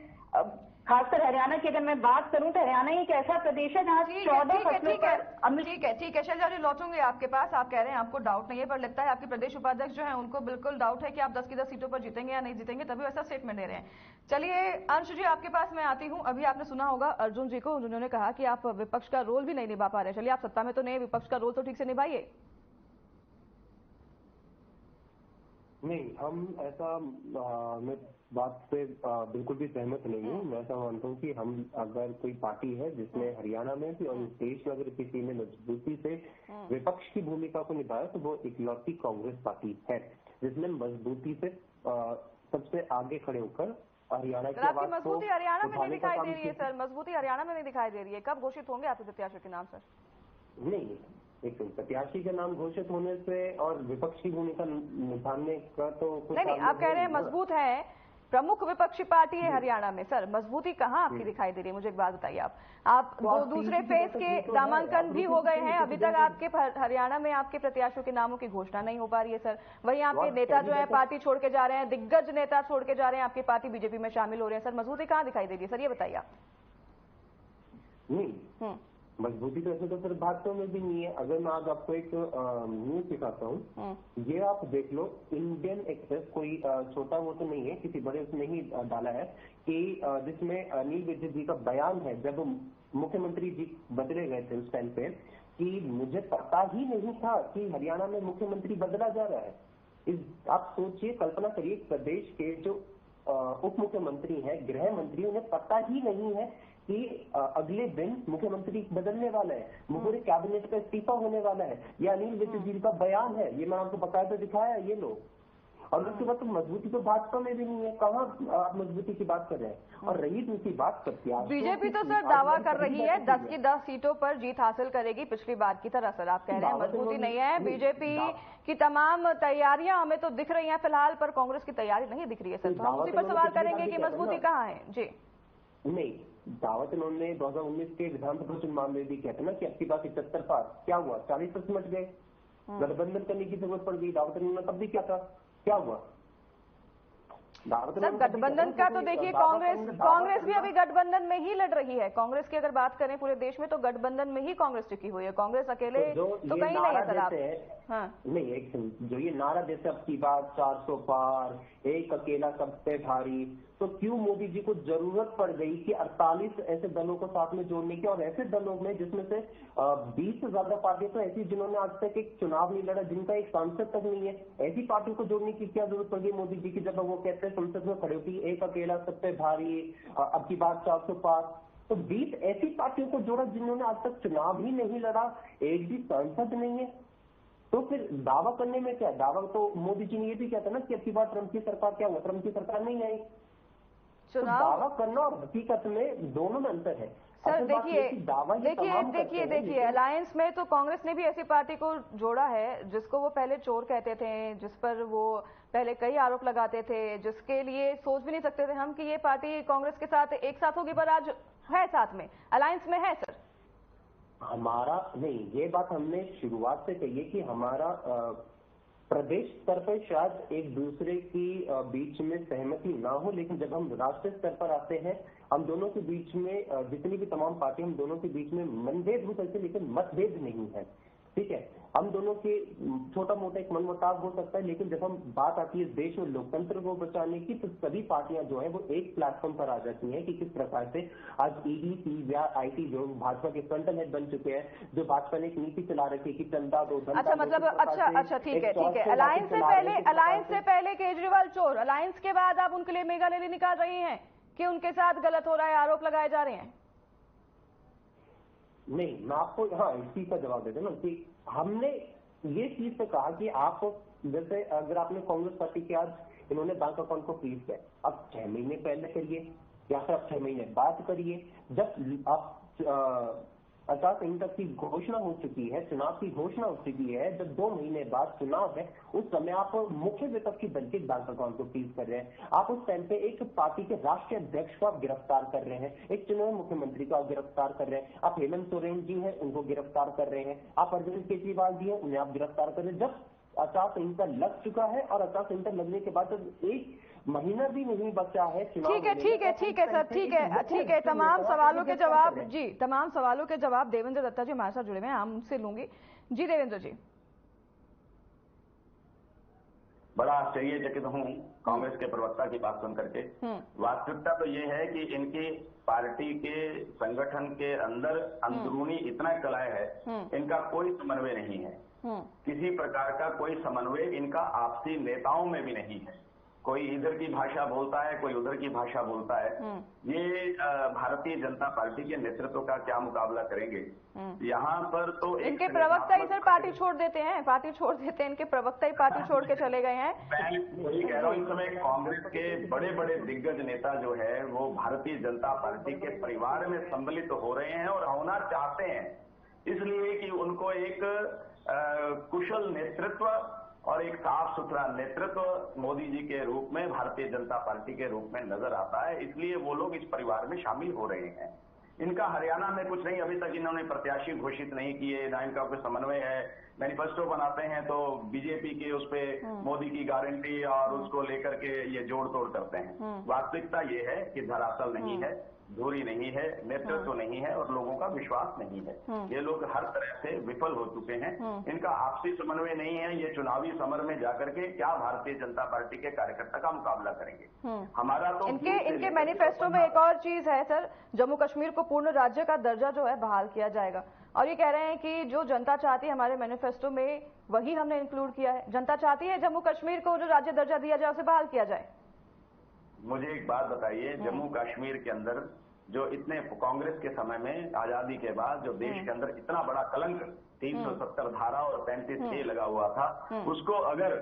खासकर हरियाणा की अगर मैं बात करूं, तो हरियाणा एक ऐसा प्रदेश है जहां 14 फसलों पर। ठीक है शैलजा जी, लौटूंगे आपके पास। आप कह रहे हैं आपको डाउट नहीं है, पर लगता है आपके प्रदेश उपाध्यक्ष जो है उनको बिल्कुल डाउट है कि आप 10 की 10 सीटों पर जीतेंगे या नहीं जीतेंगे, तभी ऐसा स्टेटमेंट दे रहे हैं। चलिए अंश जी, आपके पास मैं आती हूँ। अभी आपने सुना होगा अर्जुन जी को, जिन्होंने कहा कि आप विपक्ष का रोल भी नहीं निभा पा रहे। चलिए, आप सत्ता में तो नहीं, विपक्ष का रोल तो ठीक से निभाइए। नहीं, हम ऐसा, मैं बात पे बिल्कुल भी सहमत नहीं हूँ। मैं ऐसा मानता हूँ कि हम, अगर कोई पार्टी है जिसने हरियाणा में भी और देश में अगर किसी ने मजबूती से विपक्ष की भूमिका को निभाया, तो वो इकलौती कांग्रेस पार्टी है जिसने मजबूती से सबसे आगे खड़े होकर हरियाणा की आवाज को मजबूती हरियाणा में नहीं दिखाई दे रही है सर, मजबूती हरियाणा में नहीं दिखाई दे रही है। कब घोषित होंगे आपके प्रत्याशी के नाम सर? नहीं, एक प्रत्याशी का नाम घोषित होने से और विपक्ष की भूमिका निभाने का तो कुछ नहीं, आप कह रहे हैं मजबूत है, प्रमुख विपक्षी पार्टी है हरियाणा में। सर, मजबूती कहाँ आपकी दिखाई दे रही है? मुझे एक बात बताइए। आप दो दूसरे फेज के नामांकन भी हो गए हैं, अभी तक आपके हरियाणा में आपके प्रत्याशियों के नामों की घोषणा नहीं हो पा रही है सर। वहीं आपके नेता जो है पार्टी छोड़ के जा रहे हैं, दिग्गज नेता छोड़ के जा रहे हैं, आपकी पार्टी बीजेपी में शामिल हो रहे हैं। सर, मजबूती कहाँ दिखाई दे रही है सर, ये बताइए आप। नहीं, मजबूती तो ऐसे तो फिर भाजपा में भी नहीं है। अगर मैं आज आपको एक न्यूज दिखाता हूँ, ये आप देख लो, इंडियन एक्सप्रेस कोई छोटा वो तो नहीं है, किसी बड़े उसने ही डाला है कि जिसमें अनिल विज जी का बयान है, जब मुख्यमंत्री जी बदले गए थे उस टाइम पे, कि मुझे पता ही नहीं था कि हरियाणा में मुख्यमंत्री बदला जा रहा है। आप सोचिए, कल्पना करिए, प्रदेश के जो उप मुख्यमंत्री हैं, गृह मंत्री, उन्हें पता ही नहीं है कि अगले दिन मुख्यमंत्री बदलने वाला है, पूरे कैबिनेट का इस्तीफा होने वाला है। ये अनिल विज जी का बयान है, ये मैं आपको बकायदा दिखाया है, ये लो। और उसके बाद तो मजबूती तो भाजपा में भी नहीं है, कहाँ आप मजबूती की बात कर रहे हैं। और रही दूसरी बात प्रत्याशी, बीजेपी तो सर दावा कर रही है 10 की 10 सीटों पर जीत हासिल करेगी पिछली बार की तरह। सर, आप कह रहे हैं मजबूती नहीं है, बीजेपी की तमाम तैयारियां हमें तो दिख रही हैं फिलहाल, पर कांग्रेस की तैयारी नहीं दिख रही है सर। तो हम उसी पर सवाल करेंगे कि मजबूती कहाँ है जी। नहीं, दावत उन्होंने 2019 के विधानसभा चुनाव में भी कहते ना कि आपके पास 75 पास, क्या हुआ? 40% मच गए, गठबंधन करने की जरूरत पड़ गई। दावत उन्होंने तब भी क्या था, क्या हुआ? सर, गठबंधन का तो देखिए, कांग्रेस भी अभी गठबंधन में ही लड़ रही है। कांग्रेस की अगर बात करें पूरे देश में, तो गठबंधन में ही कांग्रेस टिकी हुई है। कांग्रेस अकेले तो कहीं नहीं है सर। आप नहीं, एक जो ये नारा जैसे अब की बात 400 पार, एक अकेला सब पे भारी, तो क्यों मोदी जी को जरूरत पड़ गई कि 48 ऐसे दलों को साथ में जोड़ने की, और ऐसे दलों में जिसमें से 20 से ज्यादा पार्टियां तो ऐसी जिन्होंने आज तक एक चुनाव नहीं लड़ा, जिनका एक सांसद तक नहीं है, ऐसी पार्टियों को जोड़ने की क्या जरूरत पड़ गई मोदी जी की, जब वो कहते हैं संसद में खड़े होती एक अकेला सब पे भारी, अब की बात 400 पार। तो 20 ऐसी पार्टियों को जोड़ा जिन्होंने आज तक चुनाव ही नहीं लड़ा, एक भी सांसद नहीं है। तो फिर दावा करने में क्या? दावा तो मोदी जी ने ये भी कहता ना कि अब की बार ट्रंप की सरकार, क्या हुआ? ट्रंप की सरकार नहीं आई। तो दावा करना और हकीकत में दोनों में अंतर है सर। देखिए अलायंस में तो कांग्रेस ने भी ऐसी पार्टी को जोड़ा है जिसको वो पहले चोर कहते थे, जिस पर वो पहले कई आरोप लगाते थे, जिसके लिए सोच भी नहीं सकते थे हम कि ये पार्टी कांग्रेस के साथ एक साथ होगी, पर आज है साथ में, अलायंस में है सर। हमारा नहीं, ये बात हमने शुरुआत से कही है कि हमारा प्रदेश स्तर पर शायद एक दूसरे की बीच में सहमति ना हो, लेकिन जब हम राष्ट्रीय स्तर पर आते हैं, हम दोनों के बीच में जितनी भी तमाम पार्टी, हम दोनों के बीच में मनभेद हो सकते, लेकिन मतभेद नहीं है। ठीक है, हम दोनों के छोटा मोटा एक मनमुटाव हो सकता है, लेकिन जब हम बात आती है देश में लोकतंत्र को बचाने की, तो सभी पार्टियां जो है वो एक प्लेटफॉर्म पर आ जाती हैं कि किस प्रकार से आज ईडी, सीबीआई, जो भाजपा के फ्रंटल हेड बन चुके हैं, जो भाजपा ने एक नीति चला रखी है कि चंदा दो धन। अच्छा, मतलब अच्छा, ठीक है। अलायंस से पहले केजरीवाल चोर, अलायंस के बाद आप उनके लिए मेगा रैली निकाल रही हैं कि उनके साथ गलत हो रहा है, आरोप लगाए जा रहे हैं? नहीं, मैं आपको इस चीज का जवाब देता हूँ कि हमने ये चीज तो कहा कि आप जैसे अगर आपने कांग्रेस पार्टी के आज इन्होंने बैंक अकाउंट को फ्रीज किया, अब 6 महीने पहले करिए या फिर आप 6 महीने बाद करिए। जब आप आचार संहिता की घोषणा हो चुकी है, चुनाव की घोषणा हो चुकी है, जब 2 महीने बाद चुनाव है, उस समय आप मुख्य विपक्षी दल के बैंक अकाउंट को फ्रीज कर रहे हैं। आप उस टाइम पे एक पार्टी के राष्ट्रीय अध्यक्ष को आप गिरफ्तार कर रहे हैं, एक चुनाव मुख्यमंत्री को आप गिरफ्तार कर रहे हैं, आप हेमंत सोरेन जी हैं उनको गिरफ्तार कर रहे हैं, आप अरविंद केजरीवाल जी हैं उन्हें आप गिरफ्तार कर रहे हैं। जब आचार संहिता लग चुका है और आचार संहिता लगने के बाद जब 1 महीना भी नहीं बचा है चुनाव, ठीक है सर, ठीक है। तमाम सवालों के जवाब तमाम सवालों के जवाब देवेंद्र दत्ता जी हमारे साथ जुड़े हुए हैं, हम उनसे लूंगी। जी देवेंद्र जी। बड़ा आश्चर्यचकित हूँ कांग्रेस के प्रवक्ता की बात सुन करके। वास्तविकता तो ये है कि इनकी पार्टी के संगठन के अंदर अंदरूनी इतना कलह है, इनका कोई समन्वय नहीं है, किसी प्रकार का कोई समन्वय इनका आपसी नेताओं में भी नहीं है। कोई इधर की भाषा बोलता है, कोई उधर की भाषा बोलता है। ये भारतीय जनता पार्टी के नेतृत्व का क्या मुकाबला करेंगे? यहाँ पर तो इनके प्रवक्ता ही सर पार्टी छोड़ देते हैं, इनके प्रवक्ता ही पार्टी छोड़ के चले गए हैं। मैं वही कह रहा हूँ, इस समय कांग्रेस के बड़े बड़े दिग्गज नेता जो है वो भारतीय जनता पार्टी के परिवार में सम्मिलित हो रहे हैं और होना चाहते हैं, इसलिए कि उनको एक कुशल नेतृत्व और एक साफ सुथरा नेतृत्व मोदी जी के रूप में, भारतीय जनता पार्टी के रूप में नजर आता है, इसलिए वो लोग इस परिवार में शामिल हो रहे हैं। इनका हरियाणा में कुछ नहीं, अभी तक इन्होंने प्रत्याशी घोषित नहीं किए, ना इनका कोई समन्वय है। मैनिफेस्टो बनाते हैं तो बीजेपी के उस पे मोदी की गारंटी और उसको लेकर के ये जोड़ तोड़ करते हैं। वास्तविकता ये है कि धरातल नहीं है, दूरी नहीं है, नेतृत्व नहीं है और लोगों का विश्वास नहीं है। ये लोग हर तरह से विफल हो चुके हैं, इनका आपसी समन्वय नहीं है। ये चुनावी समर में जाकर के क्या भारतीय जनता पार्टी के कार्यकर्ता का मुकाबला करेंगे? हमारा तो इनके मैनिफेस्टो में एक और चीज है सर, जम्मू कश्मीर को पूर्ण राज्य का दर्जा जो है बहाल किया जाएगा, और ये कह रहे हैं कि जो जनता चाहती है हमारे मैनिफेस्टो में वही हमने इंक्लूड किया है। जनता चाहती है जम्मू कश्मीर को जो राज्य दर्जा दिया जाए उसे बहाल किया जाए। मुझे एक बात बताइए, जम्मू कश्मीर के अंदर जो इतने कांग्रेस के समय में आजादी के बाद जो देश के अंदर इतना बड़ा कलंक 370 धारा और 35A लगा हुआ था, उसको अगर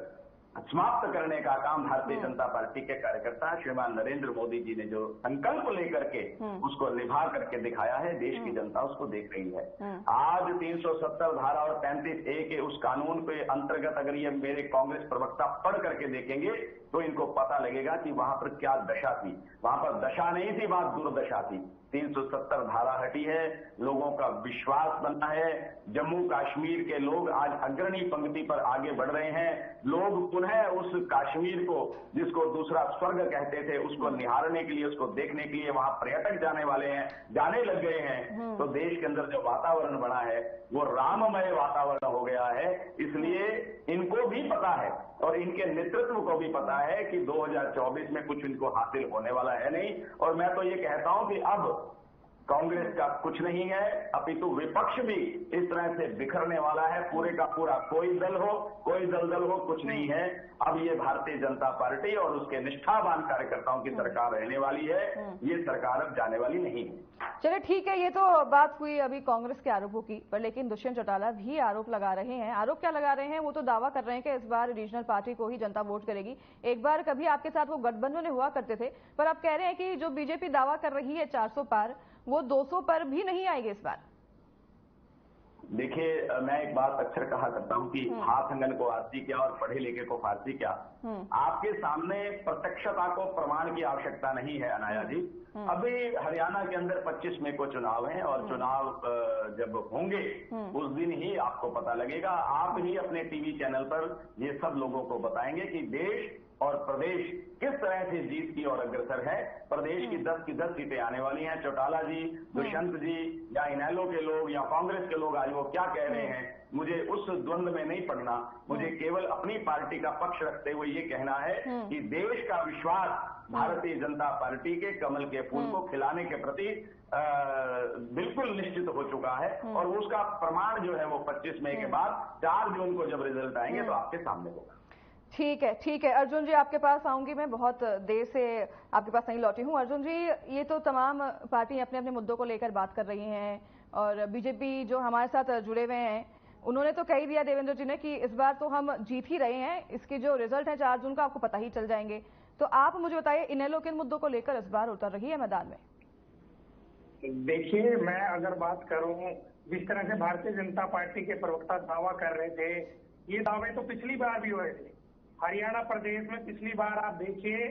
समाप्त करने का काम भारतीय जनता पार्टी के कार्यकर्ता श्रीमान नरेंद्र मोदी जी ने जो संकल्प लेकर के उसको निभा करके दिखाया है, देश की जनता उसको देख रही है। आज 370 धारा और 35A के उस कानून के अंतर्गत अगर ये मेरे कांग्रेस प्रवक्ता पढ़ करके देखेंगे तो इनको पता लगेगा कि वहां पर क्या दशा थी। वहां पर दशा नहीं थी, वहां दुर्दशा थी। 370 धारा हटी है, लोगों का विश्वास बना है, जम्मू कश्मीर के लोग आज अग्रणी पंक्ति पर आगे बढ़ रहे हैं। लोग पुनः उस कश्मीर को, जिसको दूसरा स्वर्ग कहते थे, उसको निहारने के लिए, उसको देखने के लिए वहां पर्यटक जाने वाले हैं, जाने लग गए हैं। तो देश के अंदर जो वातावरण बना है वो राममय वातावरण हो गया है। इसलिए इनको भी पता है और इनके नेतृत्व को भी पता है कि 2024 में कुछ इनको हासिल होने वाला है नहीं। और मैं तो ये कहता हूं कि अब कांग्रेस का कुछ नहीं है, अपितु विपक्ष भी इस तरह से बिखरने वाला है। पूरे का पूरा कोई दल हो, कोई दल हो, कुछ नहीं है। अब ये भारतीय जनता पार्टी और उसके निष्ठावान कार्यकर्ताओं की सरकार रहने वाली है, ये सरकार अब जाने वाली नहीं है। चलिए ठीक है, ये तो बात हुई अभी कांग्रेस के आरोपों की, पर लेकिन दुष्यंत चौटाला भी आरोप लगा रहे हैं। आरोप क्या लगा रहे हैं? वो तो दावा कर रहे हैं कि इस बार रीजनल पार्टी को ही जनता वोट करेगी। एक बार कभी आपके साथ वो गठबंधन में हुआ करते थे, पर आप कह रहे हैं कि जो बीजेपी दावा कर रही है 400 पार, वो 200 पर भी नहीं आएगी इस बार। देखिए, मैं एक बात अक्सर कहा करता हूं कि हाथ अंगन को आरती क्या और पढ़े लिखे को फारसी क्या। आपके सामने प्रत्यक्षता को प्रमाण की आवश्यकता नहीं है अनाया जी। अभी हरियाणा के अंदर 25 मई को चुनाव है और चुनाव जब होंगे उस दिन ही आपको पता लगेगा। आप ही अपने टीवी चैनल पर ये सब लोगों को बताएंगे कि देश और प्रदेश किस तरह से जीत की ओर अग्रसर है। प्रदेश की 10 की 10 सीटें आने वाली हैं। चौटाला जी, दुष्यंत जी या इनेलो के लोग या कांग्रेस के लोग आज वो क्या कह रहे हैं, मुझे उस द्वंद में नहीं पड़ना। मुझे केवल अपनी पार्टी का पक्ष रखते हुए ये कहना है कि देश का विश्वास भारतीय जनता पार्टी के कमल के फूल को खिलाने के प्रति बिल्कुल निश्चित हो चुका है और उसका प्रमाण जो है वो 25 मई के बाद 4 जून को जब रिजल्ट आएंगे तो आपके सामने होगा। ठीक है अर्जुन जी, आपके पास आऊंगी। मैं बहुत देर से आपके पास नहीं लौटी हूं। अर्जुन जी, ये तो तमाम पार्टी अपने अपने मुद्दों को लेकर बात कर रही हैं और बीजेपी जो हमारे साथ जुड़े हुए हैं उन्होंने तो कह दिया देवेंद्र जी ने कि इस बार तो हम जीत ही रहे हैं, इसके जो रिजल्ट है 4 जून का आपको पता ही चल जाएंगे। तो आप मुझे बताइए, इनेलो किन मुद्दों को लेकर इस बार उतर रही है मैदान में? देखिए, मैं अगर बात करूं, जिस तरह से भारतीय जनता पार्टी के प्रवक्ता दावा कर रहे थे, ये दावे तो पिछली बार भी हुए थे। हरियाणा प्रदेश में पिछली बार आप देखिए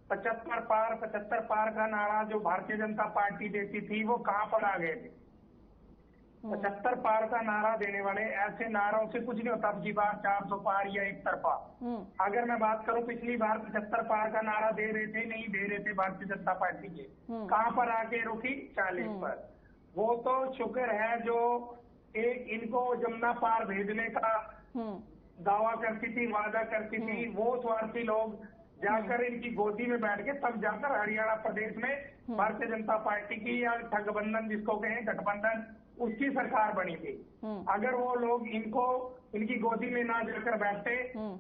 75 पार का नारा जो भारतीय जनता पार्टी देती थी वो कहां पर आ गए थे। 75 पार का नारा देने वाले ऐसे नारों से कुछ नहीं होता। अब की बार 400 पार या एक तरफा। अगर मैं बात करूं, पिछली बार 75 पार का नारा दे रहे थे, नहीं दे रहे थे भारतीय जनता पार्टी के, कहां पर आके रुकी? 40 पर। वो तो शुक्र है जो एक इनको जमुना पार भेजने का दावा करती थी, वादा करती थी, वो स्वार्थी लोग जाकर इनकी गोदी में बैठ के तब जाकर हरियाणा प्रदेश में भारतीय जनता पार्टी की या ठगबंधन जिसको कहें गठबंधन, उसकी सरकार बनी थी। अगर वो लोग इनको इनकी गोदी में ना जाकर बैठते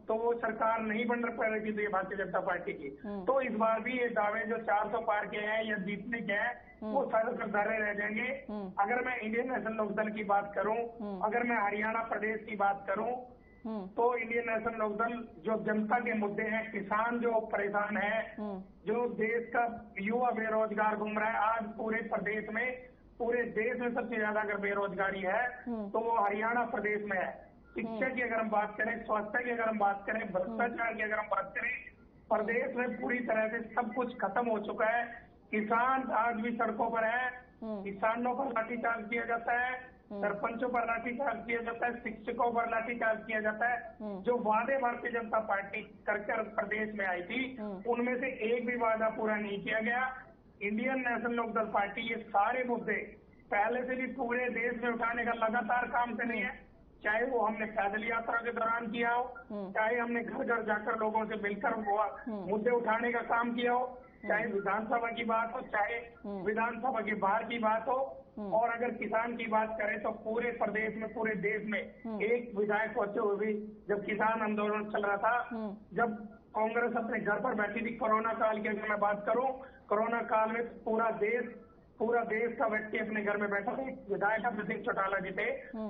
तो वो सरकार नहीं बन रही थी भारतीय जनता पार्टी की। तो इस बार भी ये दावे जो 400 पार के हैं या जीतने के हैं वो सारे रह जाएंगे। अगर मैं इंडियन नेशनल लोकदल की बात करूं, अगर मैं हरियाणा प्रदेश की बात करूं, तो इंडियन नेशनल लोकदल जो जनता के मुद्दे हैं, किसान जो परेशान है, जो देश का युवा बेरोजगार घूम रहा है, आज पूरे देश में सबसे ज्यादा अगर बेरोजगारी है तो वो हरियाणा प्रदेश में है। शिक्षा की अगर हम बात करें, स्वास्थ्य की अगर हम बात करें, भ्रष्टाचार की अगर हम बात करें, प्रदेश में पूरी तरह से सब कुछ खत्म हो चुका है। किसान आज भी सड़कों पर है, किसानों पर लाठीचार्ज किया जाता है, सरपंचों पर लाठीचार्ज किया जाता है, शिक्षकों पर लाठीचार्ज किया जाता है। जो वादे भारतीय जनता पार्टी कर प्रदेश में आई थी उनमें से एक भी वादा पूरा नहीं किया गया। इंडियन नेशनल लोकदल पार्टी ये सारे मुद्दे पहले से भी पूरे देश में उठाने का लगातार काम कर रही है। चाहे वो हमने पैदल यात्रा के दौरान किया हो, चाहे हमने घर घर जाकर लोगों से मिलकर मुद्दे उठाने का काम किया हो, चाहे विधानसभा की बात हो, चाहे विधानसभा के बाहर की बात हो। और अगर किसान की बात करें तो पूरे प्रदेश में, पूरे देश में एक विधायक होते हुए भी जब किसान आंदोलन चल रहा था, जब कांग्रेस अपने घर पर बैठी थी, कोरोना काल की अगर मैं बात करूं, कोरोना काल में पूरा देश का व्यक्ति अपने घर में बैठा था। विधायक अभय सिंह चौटाला जी थे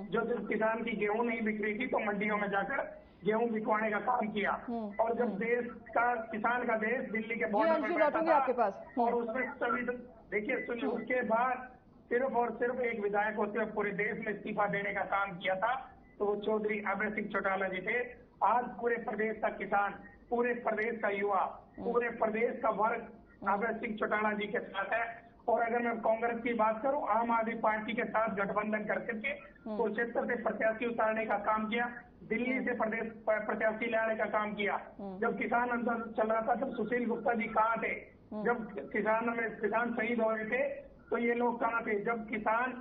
जो जब किसान की गेहूं नहीं बिक रही थी तो मंडियों में जाकर गेहूं बिकवाने का काम किया। और जब देश का किसान का देश दिल्ली के बॉर्डर पर बैठा था और उसमें सभी देखिए सुनिए, उसके बाद सिर्फ और सिर्फ एक विधायक होते हुए पूरे देश में इस्तीफा देने का काम किया था, तो वो चौधरी अभय सिंह चौटाला जी थे। आज पूरे प्रदेश का किसान, पूरे प्रदेश का युवा, पूरे प्रदेश का वर्ग अभय सिंह चौटाला जी के साथ है। और अगर मैं कांग्रेस की बात करूं, आम आदमी पार्टी के साथ गठबंधन करके कुरुक्षेत्र से प्रत्याशी उतारने का काम किया, दिल्ली से प्रदेश प्रत्याशी लाने का काम किया। जब किसान आंदोलन चल रहा था तब सुशील गुप्ता जी कहाँ थे? जब किसान शहीद हो रहे थे तो ये लोग कहाँ थे? जब किसान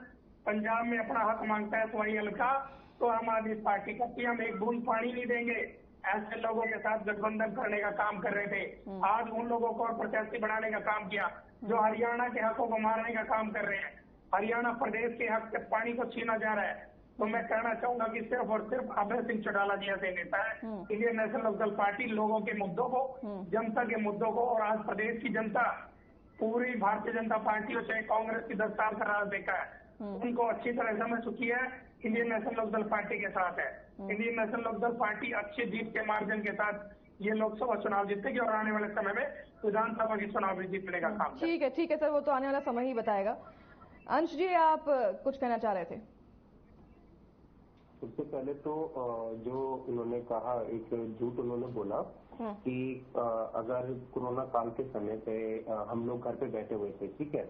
पंजाब में अपना हक मांगता है सवाई हल्का, तो आम आदमी पार्टी कहती है हम एक बूंद पानी नहीं देंगे। ऐसे लोगों के साथ गठबंधन करने का काम कर रहे थे। आज उन लोगों को और प्रत्याशी बनाने का काम किया जो हरियाणा के हकों को मारने का काम कर रहे हैं। हरियाणा प्रदेश के हक से पानी को छीना जा रहा है। तो मैं कहना चाहूंगा कि सिर्फ और सिर्फ अभय सिंह चौटाला जी ऐसे नेता है। इंडियन नेशनल लोकदल पार्टी लोगों के मुद्दों को, जनता के मुद्दों को, और आज प्रदेश की जनता पूरी भारतीय जनता पार्टी और चाहे कांग्रेस की 10 साल का राज देखा है, उनको अच्छी तरह समझ चुकी है। इंडियन नेशनल लोकदल पार्टी के साथ है। इंडियन नेशनल लोकदल पार्टी अच्छी जीत के मार्जिन के साथ ये लोकसभा चुनाव जीतेगी और आने वाले समय में विधानसभा के चुनाव भी जीतने का काम। ठीक है सर, वो तो आने वाला समय ही बताएगा। अंश जी, आप कुछ कहना चाह रहे थे? सबसे पहले तो जो उन्होंने कहा, एक झूठ उन्होंने बोला कि अगर कोरोना काल के समय पे हम लोग घर पे बैठे हुए थे, ठीक है।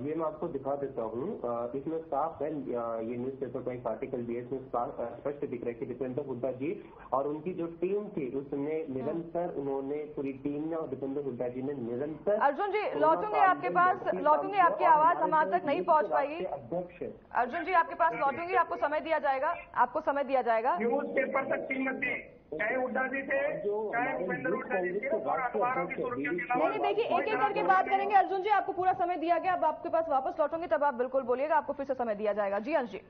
ये मैं आपको दिखा देता हूँ, इसमें साफ है, ये न्यूज़पेपर का एक आर्टिकल दिया, इसमें स्पष्ट दिख रहा है कि दीपेंद्र हुड्डा जी और उनकी जो टीम थी उसने निरंतर, उन्होंने पूरी टीम ने और दीपेंद्र हुड्डा जी ने निरंतर। अर्जुन जी लौटूंगी आपके पास, लौटूंगी, आपकी आवाज हमारे तक नहीं पहुंच पाएगी। अध्यक्ष अर्जुन जी आपके पास लौटूंगी, आपको समय दिया जाएगा, आपको समय दिया जाएगा। न्यूज पेपर तक कीमत दी, चाहे हुड्डा जी थे, चाहे भूपेंद्र हुड्डा जी थे, और अखबारों की सुर्खियों के अलावा। नहीं देखिए, एक एक करके बात करेंगे। अर्जुन जी आपको पूरा समय दिया गया, अब आपके पास वापस लौटूंगी तब आप बिल्कुल बोलिएगा, आपको फिर से समय दिया जाएगा। जी अंश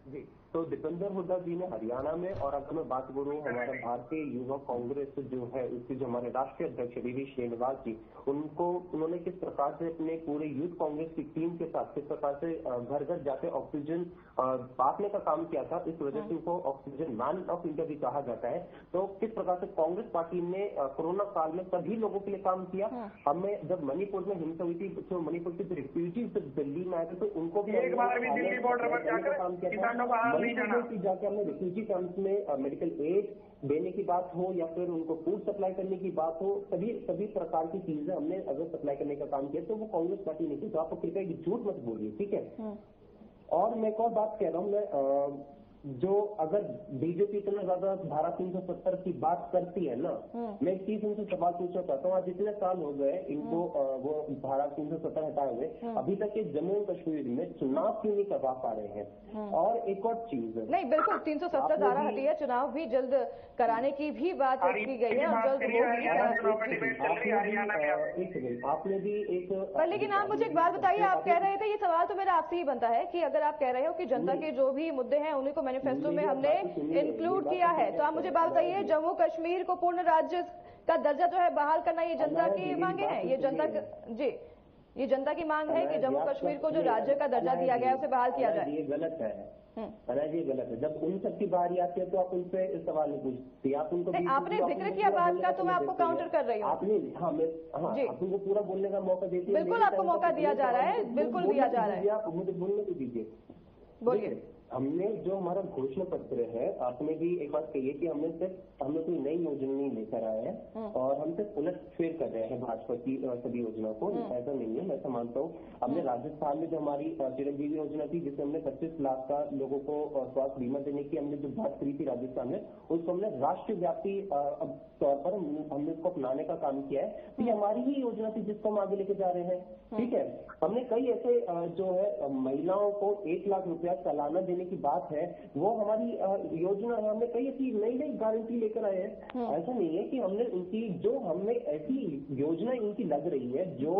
जी, तो दीपेंद्र हुड्डा जी ने हरियाणा में, और अगर मैं बात करूं हमारा भारतीय युवा कांग्रेस जो है उसके जो हमारे राष्ट्रीय अध्यक्ष वी श्रीनिवास जी, उन्होंने किस प्रकार से अपने पूरे यूथ कांग्रेस की टीम के साथ किस प्रकार से घर घर जाके ऑक्सीजन बांटने का काम किया था, इस वजह से उनको ऑक्सीजन मैन ऑफ इंडिया भी कहा जाता है। तो किस प्रकार से कांग्रेस पार्टी ने कोरोना काल में सभी लोगों के लिए काम किया। हमें जब मणिपुर में हिंसा हुई थी, तो मणिपुर के रिफ्यूजीज दिल्ली में आए थे, तो उनको भी एक बार भी दिल्ली बॉर्डर पर जाकर किसानों का हाल नहीं जाना, जाके हमने रिफ्यूजी कैंप्स में मेडिकल एड देने की बात हो या फिर उनको फूड सप्लाई करने की बात हो, सभी प्रकार की चीजें हमने अगर सप्लाई करने का काम किया, तो वो कांग्रेस पार्टी ने की। तो आपको कृपया झूठ मत बोलिए, ठीक है। और मैं एक और बात कह रहा हूँ, मैं जो अगर बीजेपी इतना ज्यादा धारा 370 की बात करती है ना, मैं एक चीज उनसे सवाल पूछना चाहता हूँ। आज इतने साल हो गए इनको वो धारा 370 हटाए हुए, अभी तक ये जम्मू कश्मीर में चुनाव क्यों नहीं करवा पा रहे हैं। और एक और चीज नहीं, बिल्कुल 370 धारा हटी है, चुनाव भी जल्द कराने की भी बात की गई है और जल्द होगी। आपने भी एक, पर लेकिन आप मुझे एक बात बताइए, आप कह रहे थे, ये सवाल तो मेरा आपसे ही बनता है कि अगर आप कह रहे हो कि जनता के जो भी मुद्दे हैं उन्हीं को मैनिफेस्टो में हमने इंक्लूड किया है, तो आप मुझे बात बताइए, जम्मू कश्मीर को पूर्ण राज्य का दर्जा जो है बहाल करना, ये जनता की मांगे हैं, ये जनता जी ये जनता की मांग है कि जम्मू कश्मीर को जो राज्य का दर्जा दिया गया है उसे बहाल किया जाए। ये गलत है, ये गलत है। जब उन सबकी बारी आती है तो आप उनसे सवाल नहीं पूछते, आप उनको आपने जिक्र किया बात का, तो मैं आपको काउंटर कर रही हूँ। आपने आपको पूरा बोलने का मौका देते हैं, बिल्कुल आपको मौका दिया जा रहा है, बिल्कुल दिया जा रहा है, आप मुझे बोलने को दीजिए, बोलिए। हमने जो हमारा घोषणा पत्र है, आपने भी एक बात कही है कि हमने कोई नई योजना नहीं लेकर आए हैं और हम सिर्फ उलटफेर कर रहे हैं भाजपा की सभी योजना को। ऐसा नहीं है, मैं ऐसा मानता हूँ। हमने राजस्थान में जो हमारी चिरंजीवी योजना थी, जिसमें हमने 25 लाख का लोगों को स्वास्थ्य बीमा देने की हमने जो बात करी थी राजस्थान में, उसको हमने राष्ट्रव्यापी तौर पर हमने उसको अपनाने का काम किया है। तो ये हमारी ही योजना थी जिसको हम आगे लेके जा रहे हैं, ठीक है। हमने कई ऐसे जो है महिलाओं को 1 लाख रुपया सालाना देने की बात है, वो हमारी योजना है। हमने कई ऐसी नई नई गारंटी लेकर आए हैं। ऐसा नहीं है कि हमने उनकी जो हमें ऐसी योजना इनकी लग रही है जो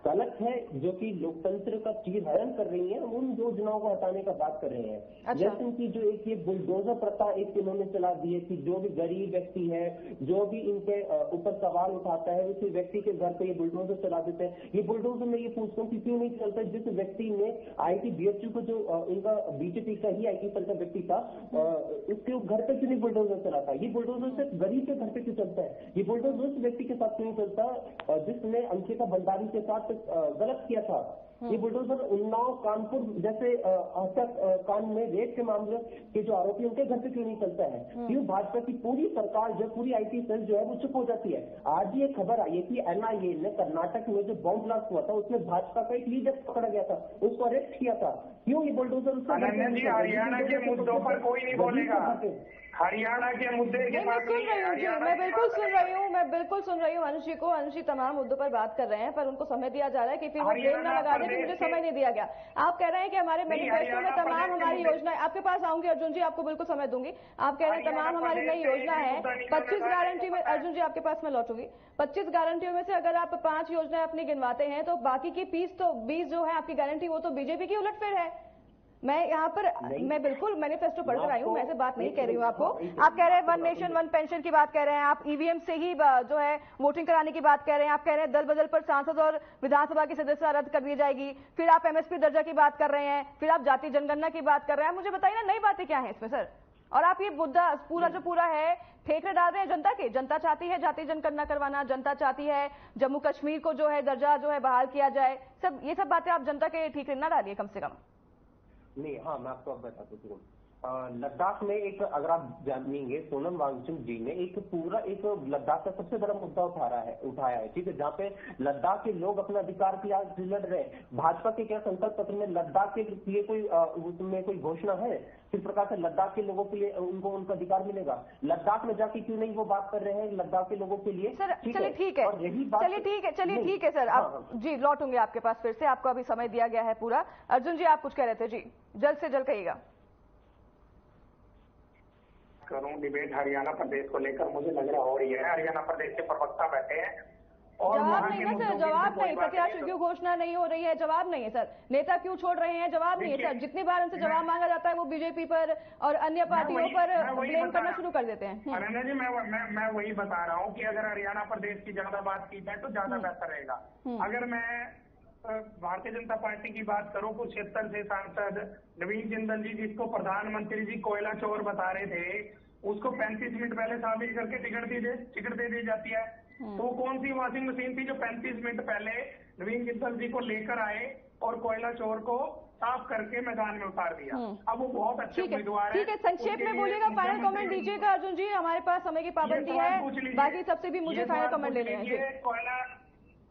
गलत है, जो कि लोकतंत्र का चीरहरण कर रही है, हम उन योजनाओं को हटाने का बात कर रहे हैं। अच्छा। जैसे इनकी जो एक ये बुलडोजर प्रथा एक इन्होंने चला दी है कि जो भी गरीब व्यक्ति है, जो भी इनके ऊपर सवाल उठाता है, उसी व्यक्ति के घर पे ये बुलडोजर चला देते हैं। ये बुलडोजर में ये पूछता हूँ कि क्यों नहीं चलता, जिस व्यक्ति ने IIT BHU को जो इनका बीजेपी का ही IT सेल का व्यक्ति था, उसके घर पे क्यों नहीं बुलडोजर चलाता। ये बुलडोजर सिर्फ गरीब के घर पे क्यों चलता है। ये बुलडोजर उस व्यक्ति के साथ क्यों नहीं चलता जिसने अंकिता भंडारी के साथ गलत किया था। ये बुलडोजर उन्नाव, कानपुर जैसे कांड में रेप के मामले के जो आरोपी उनके घर पे क्यों नहीं चलता है। क्यों भाजपा की पूरी सरकार जो पूरी IT सेल जो है वो चुप हो जाती है। आज ये खबर आई है कि NIA ने कर्नाटक में जो बॉम्ब ब्लास्ट हुआ था उसमें भाजपा का एक लीडर पकड़ा गया था, उसको अरेस्ट किया था। क्यों ये बुलडोजर हरियाणा के मुद्दों पर कोई नहीं बोलेगा, हरियाणा के मुद्दे के मैं बिल्कुल सुन रही हूँ अनुषी को। अनुषी तमाम मुद्दों पर बात कर रहे हैं, पर उनको समय दिया जा रहा है कि फिर वो ब्लेम ना लगा दे कि मुझे समय नहीं दिया गया। आप कह रहे हैं कि हमारे मैनिफेस्टो में तमाम हमारी योजनाएं, आपके पास आऊंगी अर्जुन जी, आपको बिल्कुल समय दूंगी। आप कह रहे हैं तमाम हमारी नई योजना है, 25 गारंटी में, अर्जुन जी आपके पास मैं लौटूंगी, 25 गारंटियों में से अगर आप 5 योजनाएं अपनी गिनवाते हैं तो बाकी की 20 जो है आपकी गारंटी वो तो बीजेपी की उलटफेर है। मैं यहाँ पर मैं बिल्कुल मैनिफेस्टो पढ़ कर आई हूँ, मैं ऐसे बात नहीं कह रही हूँ आपको। आप कह रहे हैं 1 नेशन 1 पेंशन की बात कह रहे हैं, आप EVM से ही जो है वोटिंग कराने की बात कह रहे हैं, आप कह रहे हैं दल बदल पर सांसद और विधानसभा की सदस्यता रद्द कर दी जाएगी, फिर आप MSP दर्जा की बात कर रहे हैं, फिर आप जाति जनगणना की बात कर रहे हैं। मुझे बताइए ना नई बातें क्या है इसमें सर। और आप ये मुद्दा पूरा जो पूरा है ठेके डाल रहे हैं जनता के। जनता चाहती है जाति जनगणना करवाना, जनता चाहती है जम्मू कश्मीर को जो है दर्जा जो है बहाल किया जाए। सब ये सब बातें आप जनता के ठीक ना डालिए कम से कम। नहीं, हाँ मैं आपको अब बताता हूँ। लद्दाख में एक, अगर आप जानेंगे, सोनम वांगचुक जी ने एक पूरा एक लद्दाख का सबसे बड़ा मुद्दा उठाया है, ठीक है, जहाँ पे लद्दाख के लोग अपने अधिकार के लिए लड़ रहे हैं। भाजपा के क्या संकल्प पत्र में लद्दाख के लिए कोई उसमें कोई घोषणा है किस प्रकार से लद्दाख के लोगों के लिए उनको उनका अधिकार मिलेगा? लद्दाख में जाके क्यों नहीं वो बात कर रहे हैं लद्दाख के लोगों के लिए? सर चलिए ठीक है, चलिए ठीक है सर, आप जी लौटूंगे आपके पास फिर से, आपको अभी समय दिया गया है पूरा। अर्जुन जी आप कुछ कह रहे थे जी, जल्द से जल्द कहिएगा। करूं डिबेट हरियाणा प्रदेश को लेकर, मुझे लग रहा हो रही है हरियाणा प्रदेश के प्रवक्ता बैठे हैं और जवाब नहीं ना सर, जवाब नहीं, प्रत्याशी क्यों घोषणा नहीं हो रही है, जवाब नहीं है सर, नेता क्यों छोड़ रहे हैं, जवाब नहीं है सर। जितनी बार उनसे जवाब मांगा जाता है वो बीजेपी पर और अन्य पार्टियों पर ब्लेम करना शुरू कर देते हैं। अनन्या जी मैं वही बता रहा हूँ कि अगर हरियाणा प्रदेश की ज्यादा बात की जाए तो ज्यादा बेहतर रहेगा। अगर मैं भारतीय जनता पार्टी की बात करूं, कुरुक्षेत्र से सांसद नवीन जिंदल जी, जिसको प्रधानमंत्री जी कोयला चोर बता रहे थे, उसको 35 मिनट पहले शामिल करके टिकट दे दी जाती है। तो कौन सी वॉशिंग मशीन थी जो 35 मिनट पहले नवीन जिंदल जी को लेकर आए और कोयला चोर को साफ करके मैदान में उतार दिया? अब वो बहुत अच्छे उम्मीदवार है। ठीक है, संक्षेप में बोलिएगा, फाइनल कमेंट दीजिएगा अर्जुन जी, हमारे पास समय की पाबंदी है, बाकी सबसे भी मुझे फाइनल कमेंट लेने हैं।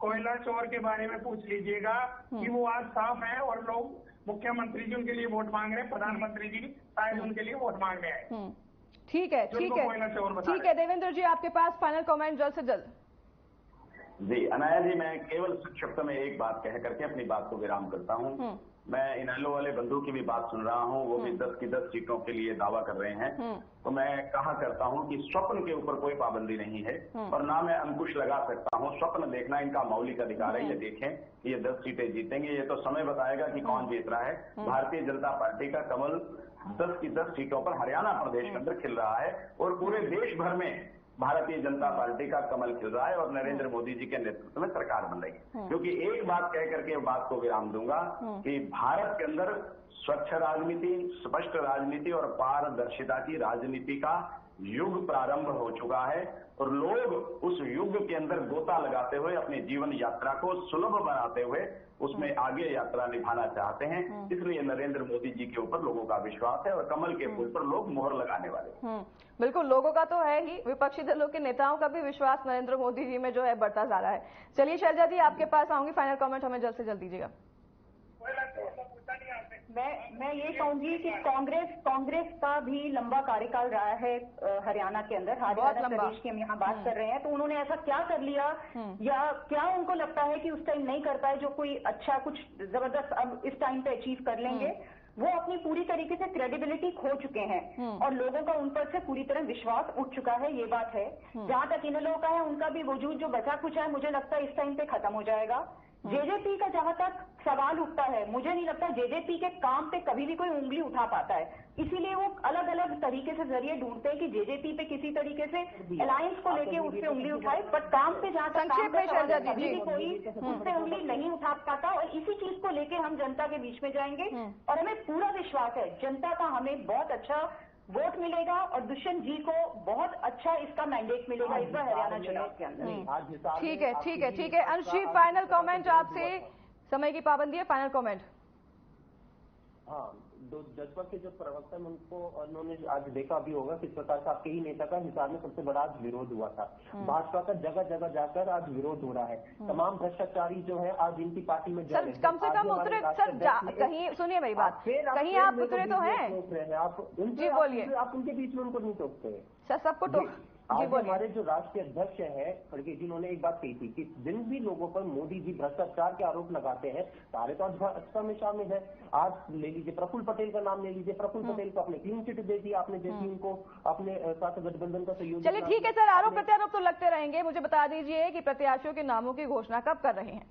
कोयला चोर के बारे में पूछ लीजिएगा कि वो आज साफ है और लोग मुख्यमंत्री जी उनके लिए वोट मांग रहे हैं, प्रधानमंत्री जी शायद उनके लिए वोट मांगने आए। ठीक है देवेंद्र जी आपके पास फाइनल कमेंट जल्द से जल्द। जी अनाया जी, मैं केवल संक्षिप्त में एक बात कह करके अपनी बात को विराम करता हूँ। मैं इनेलो वाले बंधु की भी बात सुन रहा हूँ, वो भी 10 की 10 सीटों के लिए दावा कर रहे हैं। तो मैं कहा करता हूँ कि स्वप्न के ऊपर कोई पाबंदी नहीं है और ना मैं अंकुश लगा सकता हूँ। स्वप्न देखना इनका मौलिक अधिकार है, ये देखें कि ये 10 सीटें जीतेंगे, ये तो समय बताएगा कि कौन जीत रहा है। भारतीय जनता पार्टी का कमल 10 की 10 सीटों पर हरियाणा प्रदेश के अंदर खिल रहा है और पूरे देश भर में भारतीय जनता पार्टी का कमल खिल रहा है और नरेंद्र मोदी जी के नेतृत्व में सरकार बन रही है। क्योंकि एक बात कह करके बात को विराम दूंगा कि भारत के अंदर स्वच्छ राजनीति, स्पष्ट राजनीति और पारदर्शिता की राजनीति का युग प्रारंभ हो चुका है और लोग उस युग के अंदर गोता लगाते हुए अपनी जीवन यात्रा को सुलभ बनाते हुए उसमें आगे यात्रा निभाना चाहते हैं। इसलिए नरेंद्र मोदी जी के ऊपर लोगों का विश्वास है और कमल के फूल पर लोग मोहर लगाने वाले। बिल्कुल, लोगों का तो है ही, विपक्षी दलों के नेताओं का भी विश्वास नरेंद्र मोदी जी में जो है बढ़ता जा रहा है। चलिए शैलजा जी आपके पास आऊंगी, फाइनल कमेंट हमें जल्द से जल्द दीजिएगा। मैं ये कहूंगी कि कांग्रेस का भी लंबा कार्यकाल रहा है हरियाणा के अंदर। हरियाणा प्रदेश की हम यहाँ बात कर रहे हैं, तो उन्होंने ऐसा क्या कर लिया या क्या उनको लगता है कि उस टाइम नहीं कर पाए जो कोई अच्छा कुछ जबरदस्त अब इस टाइम पे अचीव कर लेंगे? वो अपनी पूरी तरीके से क्रेडिबिलिटी खो चुके हैं और लोगों का उन पर से पूरी तरह विश्वास उठ चुका है, ये बात है। जहां तक इन लोगों का है, उनका भी वजूद जो बचा कुछ है, मुझे लगता है इस टाइम पे खत्म हो जाएगा। जेजेपी का जहां तक सवाल उठता है, मुझे नहीं लगता जेजेपी के काम पे कभी भी कोई उंगली उठा पाता है, इसीलिए वो अलग अलग तरीके से जरिए ढूंढते हैं कि जेजेपी पे किसी तरीके से अलायंस को लेके उससे उंगली उठाए, बट काम पे जहां तक काम पे कभी भी कोई उससे उंगली नहीं उठा पाता। और इसी चीज को लेके हम जनता के बीच में जाएंगे और हमें पूरा विश्वास है जनता का हमें बहुत अच्छा वोट मिलेगा और दुष्यंत जी को बहुत अच्छा इसका मैंडेट मिलेगा इस बार हरियाणा चुनाव के अंदर। ठीक है अंशी, फाइनल कमेंट आपसे, समय की पाबंदी है, फाइनल कमेंट। हाँ, जजपा के जो प्रवक्ता हैं उनको उन्होंने आज देखा भी होगा किस प्रकार से आपके ही नेता का हिसार में सबसे बड़ा आज विरोध हुआ था। भाजपा का जगह जगह जाकर आज विरोध हो रहा है। तमाम भ्रष्टाचारी जो है आज इनकी पार्टी में सर कम से कम उतरे सर, कहीं सुनिए मेरी बात, कहीं आप उतरे तो हैं? आप जी बोलिए। आप उनके बीच में उनको नहीं टोकते सर, सबको टोक। आज हमारे जो राष्ट्रीय अध्यक्ष है खड़गे जी, उन्होंने एक बात कही थी कि जिन भी लोगों पर मोदी जी भ्रष्टाचार के आरोप लगाते हैं सारे तो आज भाजपा में शामिल है। आज ले लीजिए प्रफुल्ल पटेल का नाम ले लीजिए, प्रफुल्ल पटेल को आपने क्लीन चिट दे दी, आपने जैसी उनको अपने साथ गठबंधन का सहयोग। चलिए ठीक है सर, आरोप प्रत्यारोप तो लगते रहेंगे, मुझे बता दीजिए कि प्रत्याशियों के नामों की घोषणा कब कर रहे हैं?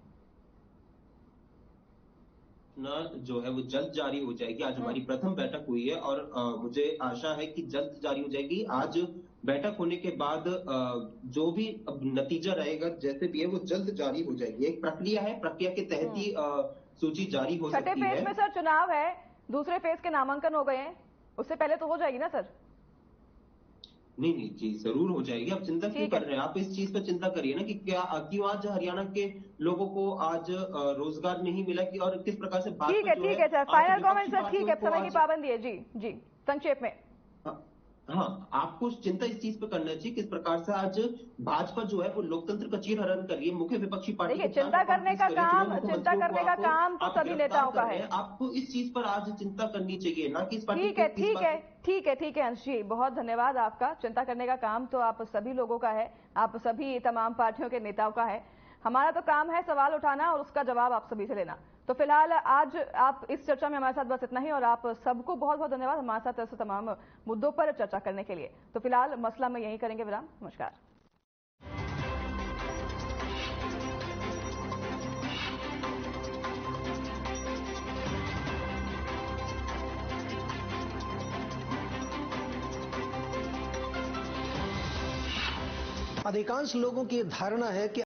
जो है वो जल्द जारी हो जाएगी। आज हमारी प्रथम बैठक हुई है और मुझे आशा है कि जल्द जारी हो जाएगी। आज बैठक होने के बाद जो भी नतीजा रहेगा जैसे भी है वो जल्द जारी हो जाएगी। एक प्रक्रिया है, प्रक्रिया के तहत ही सूची जारी हो सकती है। छठे फेज में सर चुनाव है, दूसरे फेज के नामांकन हो गए हैं, उससे पहले तो हो जाएगी ना सर? नहीं जी, जरूर हो जाएगी। आप चिंता क्यों कर रहे हैं? आप इस चीज पर चिंता करिए ना कि क्यों आज हरियाणा के लोगों को आज रोजगार नहीं मिला कि और किस प्रकार से ठीक है सर, फाइनल कमेंट सर। ठीक है, समय की पाबंदी है जी संक्षेप में। हाँ, आपको चिंता इस चीज पे करना चाहिए किस प्रकार से आज भाजपा जो है वो लोकतंत्र का चीरहरण कर रही है। मुख्य विपक्षी पार्टी देखिए, चिंता करने का काम तो सभी नेताओं का है। आपको इस चीज पर आज चिंता करनी चाहिए, ना कि इस पार्टी। ठीक है अंश जी, बहुत धन्यवाद आपका। चिंता करने का काम तो आप सभी लोगों का है, आप सभी तमाम पार्टियों के नेताओं का है। हमारा तो काम है सवाल उठाना और उसका जवाब आप सभी से लेना। तो फिलहाल आज आप इस चर्चा में हमारे साथ बस इतना ही, और आप सबको बहुत बहुत धन्यवाद हमारे साथ ऐसे तमाम मुद्दों पर चर्चा करने के लिए। तो फिलहाल मसला में यहीं करेंगे विराम। नमस्कार। अधिकांश लोगों की धारणा है कि